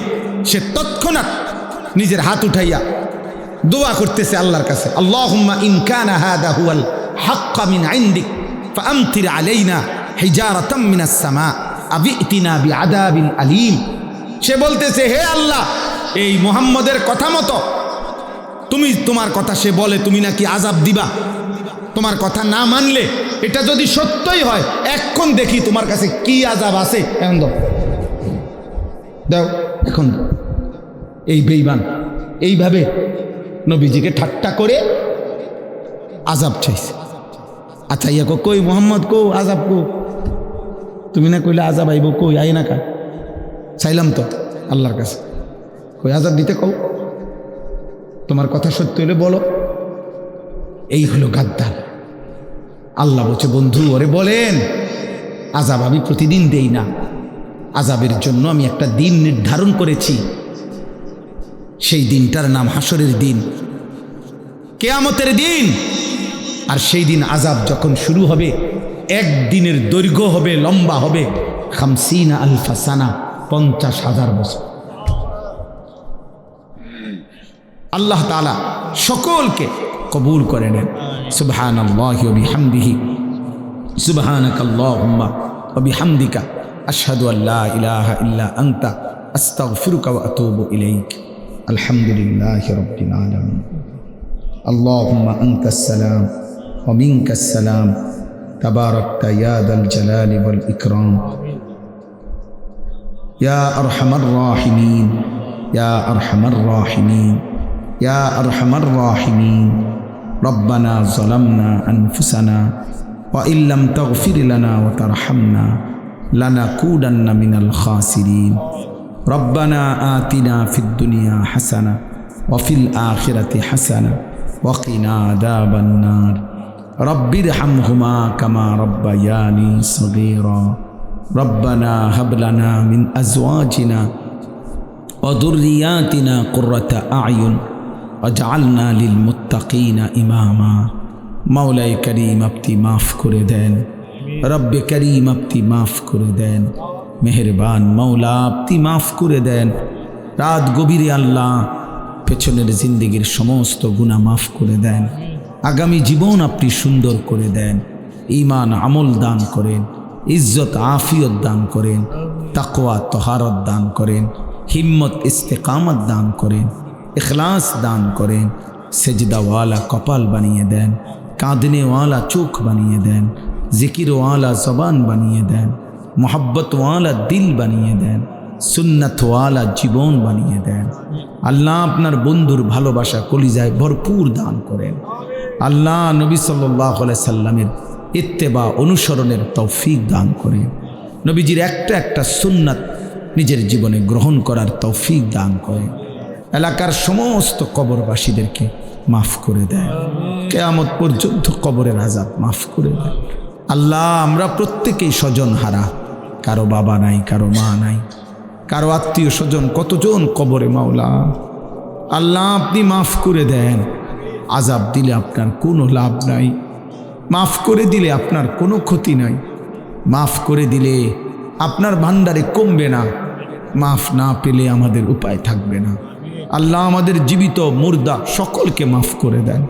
সে তৎক্ষণাৎ নিজের হাত উঠাইয়া দোয়া করতেছে আল্লাহর কাছে, আল্লাহুম্মা ইন কানা হাদা হুয়াল হাক্কা মিন ইনদিক ফাআমতির আলাইনা হিজারাতাম মিনাস সামা আবিতিনা বিআযাবিন আলীম। সে বলতেছে, হে আল্লাহ, এই মুহাম্মদের কথা মতো তুমি, তোমার কথা সে বলে তুমি নাকি আযাব দিবা, তোমার কথা না মানলে এটা যদি সত্যই হয় এখন দেখি তোমার কাছে কি আযাব আছে, এখন দাও দাও এখন দাও। এই বেঈমান এইভাবে নবীজিকে ঠাট্টা করে আযাব চাইছে। আচ্ছা ইয়া কই মোহাম্মদ কো আযাব কো, তুমি না কইলে আযাব আইব, কই আই না কা, চাইলাম তো আল্লাহর কাছে, কই আযাব দিতে কও, তোমার কথা সত্য হলে বলো। এই হলো গাদ্দার। আল্লাহ বলছে, বন্ধু ওরে বলেন আযাব আমি প্রতিদিন দেই না, আযাবের জন্য আমি একটা দিন নির্ধারণ করেছি, সেই দিনটার নাম হাসরের দিন, কিয়ামতের দিন। আর সেই দিন আযাব যখন শুরু হবে, একদিনের দৈর্ঘ্য হবে, লম্বা হবে 50 আলফা সানা, 50,000 বছর। আল্লাহ তাআলা সকলকে কবুল করে নেন। সুবহানাল্লাহি ওয়া বিহামদিহি, সুবহানাকাল্লাহুম্মা ওয়া বিহামদিকা, আশহাদু আল্লা ইলাহা ইল্লা আনতা, আস্তাগফিরুকা ওয়া আতুবু ইলাইক। আলহামদুলিল্লাহি রাব্বিল আলামিন। আল্লাহুম্মা আনতাস সালাম ওয়া মিনকাস সালাম, তাবারাকতা ইয়া যাল জালালি ওয়াল ইকরাম, ইয়া আরহামার রাহিমিন, ইয়া আরহামার রাহিমিন, ইয়া আরহামার রাহিমিন। রব্বানা যালামনা আনফুসানা ওয়া ইল্লাম তাগফির লানা ওয়া তারহামনা লানাকুনান্না মিনাল খাসিরিন। রব্বানা আতিনা ফিদ দুনিয়া হাসানা ওয়া ফিল আখিরাতি হাসানা ওয়া কিনা আযাবান নার। রব্বিরহামহুমা কামা রব্বায়ানি সগীরা। রব্বানা হাব লানা মিন আজওয়াজিনা ওয়া যুররিয়াতিনা কুররাতা আ'য়ুন ওয়াজআলনা লিল মুত্তাকিনা ইমামা। মাওলায়ে করিম আপনি মাফ করে দেন, রব্বে করিম আপনি মাফ করে দেন, মেহেরবান মাওলা আপনি মাফ করে দেন। রাত গভীরে আল্লাহ পেছনের জিন্দেগির সমস্ত গুনাহ মাফ করে দেন, আগামী জীবন আপনি সুন্দর করে দেন, ঈমান আমল দান করেন, ইজ্জত আফিয়ত দান করেন, তাকওয়া তহারত দান করেন, হিম্মত ইস্তেকামত দান করেন, ইখলাস দান করেন, সেজদাওয়ালা কপাল বানিয়ে দেন, কাঁদনেওয়ালা চোখ বানিয়ে দেন, জিকিরওয়ালা জবান বানিয়ে দেন, মোহাব্বতওয়ালা দিল বানিয়ে দেন, সুন্নতওয়ালা জীবন বানিয়ে দেন। আল্লাহ আপনার বন্ধুর ভালোবাসা কলিজায় ভরপুর দান করেন। আল্লাহ নবী সাল্লাল্লাহু আলাইহি সাল্লামের ইত্তেবা অনুসরণের তৌফিক দান করেন। নবীজির একটা একটা সুন্নাত নিজের জীবনে গ্রহণ করার তৌফিক দান করেন। এলাকার সমস্ত কবরবাসীদেরকে মাফ করে দেন, কিয়ামত পর্যন্ত কবরের আযাব মাফ করে দেন। আল্লাহ আমরা প্রত্যেকেই স্বজন হারা, কারো বাবা নাই, কারো মা নাই, কারো আত্মীয় স্বজন কতজন কবরে মাওলা। আল্লাহ আপনি মাফ করে দেন। আযাব দিলে আপনার কোনো লাভ নাই, মাফ করে দিলে আপনার কোনো ক্ষতি নাই, মাফ করে দিলে আপনার ভান্ডারে কমবে না, মাফ না পেলে আমাদের উপায় থাকবে না। আল্লাহ আমাদের জীবিত মুর্দা সকলকে মাফ করে দেন।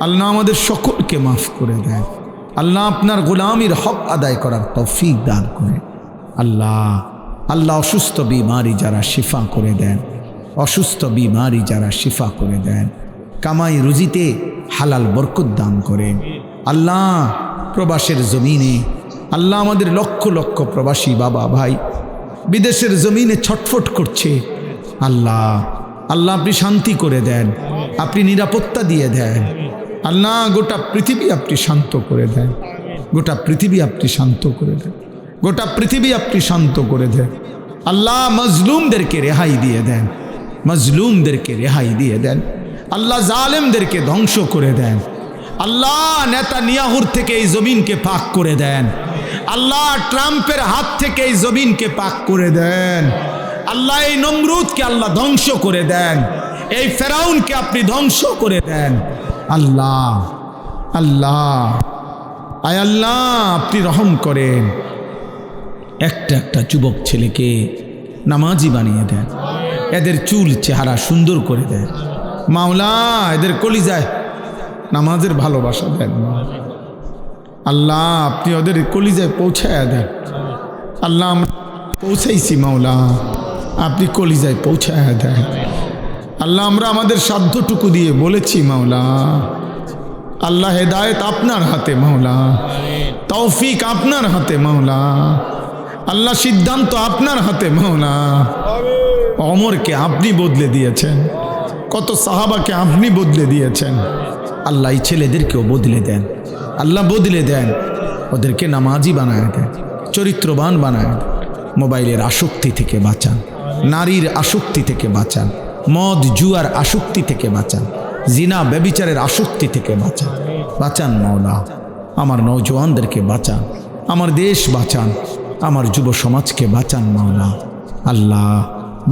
আল্লাহ আমাদের সকলকে মাফ করে দেন। আল্লাহ আপনার গোলামির হক আদায় করার তৌফিক দান করেন। আল্লাহ আল্লাহ অসুস্থ বিমারি যারা শিফা করে দেন, অসুস্থ বিমারি যারা শিফা করে দেন, কামাই রুজিতে হালাল বরকত দান করেন। আল্লাহ প্রবাসের জমিনে আল্লাহ আমাদের লক্ষ লক্ষ প্রবাসী বাবা ভাই বিদেশের জমিনে ছটফট করছে, আল্লাহ আল্লাহ আপনি শান্তি করে দেন, আপনি নিরাপত্তা দিয়ে দেন। আল্লাহ গোটা পৃথিবী আপনি শান্ত করে দেন, গোটা পৃথিবী আপনি শান্ত করে দেন, গোটা পৃথিবী আপনি শান্ত করে দেন। আল্লাহ মজলুমদেরকে রেহাই দিয়ে দেন, মজলুমদেরকে রেহাই দিয়ে দেন। আল্লাহ জালেমদেরকে ধ্বংস করে দেন। আল্লাহ নেতানিয়াহুর থেকে এই জমিনকে পাক করে দেন। আল্লাহ ট্রাম্পের হাত থেকে এই জমিনকে পাক করে দেন। আল্লাহ এই নমরুদকে আল্লাহ ধ্বংস করে দেন। এই ফেরাউনকে আপনি ধ্বংস করে দেন। আল্লাহ আল্লাহ আয় আল্লাহ আপনি রহম করেন। একটা একটা যুবক ছেলেকে নামাজি বানিয়ে দেন, এদের চুল চেহারা সুন্দর করে দেন। মাওলা এদের কলিজায় নামাজের ভালোবাসা দেন। আল্লাহ আপনি ওদের কলিজায় পৌঁছায় দেন। আল্লাহ আমরা পৌঁছাইছি, মাওলা আপনি কলিজায় পৌঁছায় দেন। আল্লাহ আমরা আমাদের সাধ্যটুকু দিয়ে বলেছি মাওলা। আল্লাহ হেদায়েত আপনার হাতে মাওলা, তৌফিক আপনার হাতে মাওলা। আল্লাহ সিদ্ধান্ত আপনার হাতে মাওলা। ওমরকে আপনি বদলে দিয়েছেন, কত সাহাবাকে আপনি বদলে দিয়েছেন। আল্লাহ এই ছেলেদেরকেও বদলে দেন। আল্লাহ বদলে দেন, ওদেরকে নামাজি বানায় দেন, চরিত্রবান বানায় দেন। মোবাইলের আসক্তি থেকে বাঁচান, নারীর আসক্তি থেকে বাঁচান, মদ জুয়ার আসক্তি থেকে বাঁচান, জিনা ব্যভিচারের আসক্তি থেকে বাঁচান। বাঁচান মাওলা, আমার নওজওয়ানদেরকে বাঁচান, আমার দেশ বাঁচান, আমার যুব সমাজকে বাঁচান মাওলা। আল্লাহ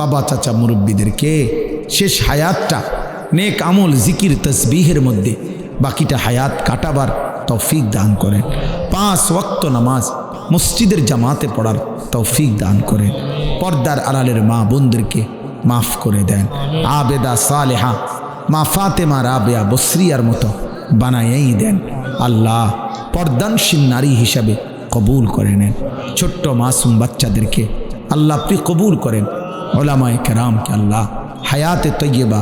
বাবা চাচা মুরব্বীদেরকে শেষ হায়াতটা নেক আমল জিকির তসবিহের মধ্যে বাকিটা হায়াত কাটাবার তৌফিক দান করেন। 5 ওয়াক্ত নামাজ মসজিদের জামাতে পড়ার তৌফিক দান করেন। পর্দার আড়ালের মা বোনদেরকে মাফ করে দেন। আবেদা সালেহা মা ফাতেমা রাবেয়া বসরিয়ার মতো বানাইয়াই দেন। আল্লাহ পর্দানশীল নারী হিসাবে কবুল করে নেন। ছোট্ট মাসুম বাচ্চাদেরকে আল্লাহ আপনি কবুল করেন। ওলামায়ে কেরামকে আল্লাহ হায়াতে তৈয়বা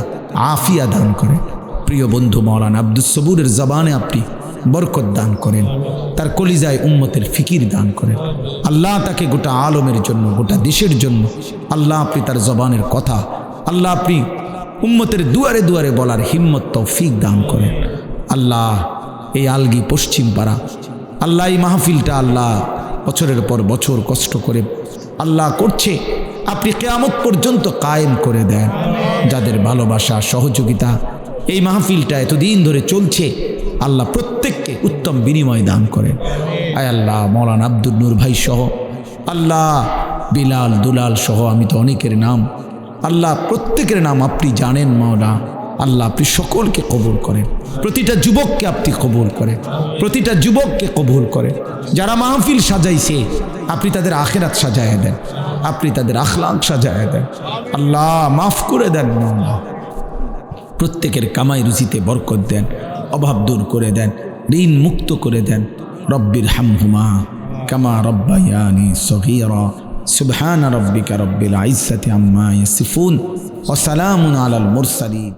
আফিয়া দান করেন। প্রিয় বন্ধু মাওলানা আব্দুস সবুরের জবানে আপনি বরকত দান করেন, তার কলিজায় উম্মতের ফিকির দান করেন। আল্লাহ তাকে গোটা আলমের জন্য, গোটা দেশের জন্য আল্লাহ আপনি তার জবানের কথা আল্লাহ আপনি উম্মতের দুয়ারে দুয়ারে বলার হিম্মত তৌফিক দান করেন। আল্লাহ এই আলগি পশ্চিম পাড়া আল্লাহ এই মাহফিলটা আল্লাহ বছরের পর বছর কষ্ট করে আল্লাহ করছে, আপনি কিয়ামত পর্যন্ত কায়েম করে দেন। যাদের ভালোবাসা সহযোগিতা এই মাহফিলটা এতদিন ধরে চলছে আল্লাহ প্রত্যেককে উত্তম বিনিময় দান করেন। আয় আল্লাহ মৌলানা আব্দুল নূর ভাই সহ আল্লাহ বিলাল দুলাল সহ আমি তো অনেকের নাম আল্লাহ প্রত্যেকের নাম আপনি জানেন মাওলা। আল্লাহ আপনি সকলকে কবুল করেন, প্রতিটা যুবককে আপনি কবুল করেন, প্রতিটা যুবককে কবুল করেন। যারা মাহফিল সাজাইছে আপনি তাদের আখিরাত সাজায় দেন, আপনি তাদের আখলাক সাজায় দেন। আল্লাহ মাফ করে দেন মাওলা, প্রত্যেকের কামাই রুজিতে বরকত দেন, অভাব দূর করে দেন, ঋণ মুক্ত করে দেন। রব্বির হামহুমা কামা রব্বায়ানি সগীরা। সুবহান রব্বিকা রব্বিল ইজ্জাতি আম্মা ইয়াসিফুন ওয়া সালামুন আলাল মুরসালিন।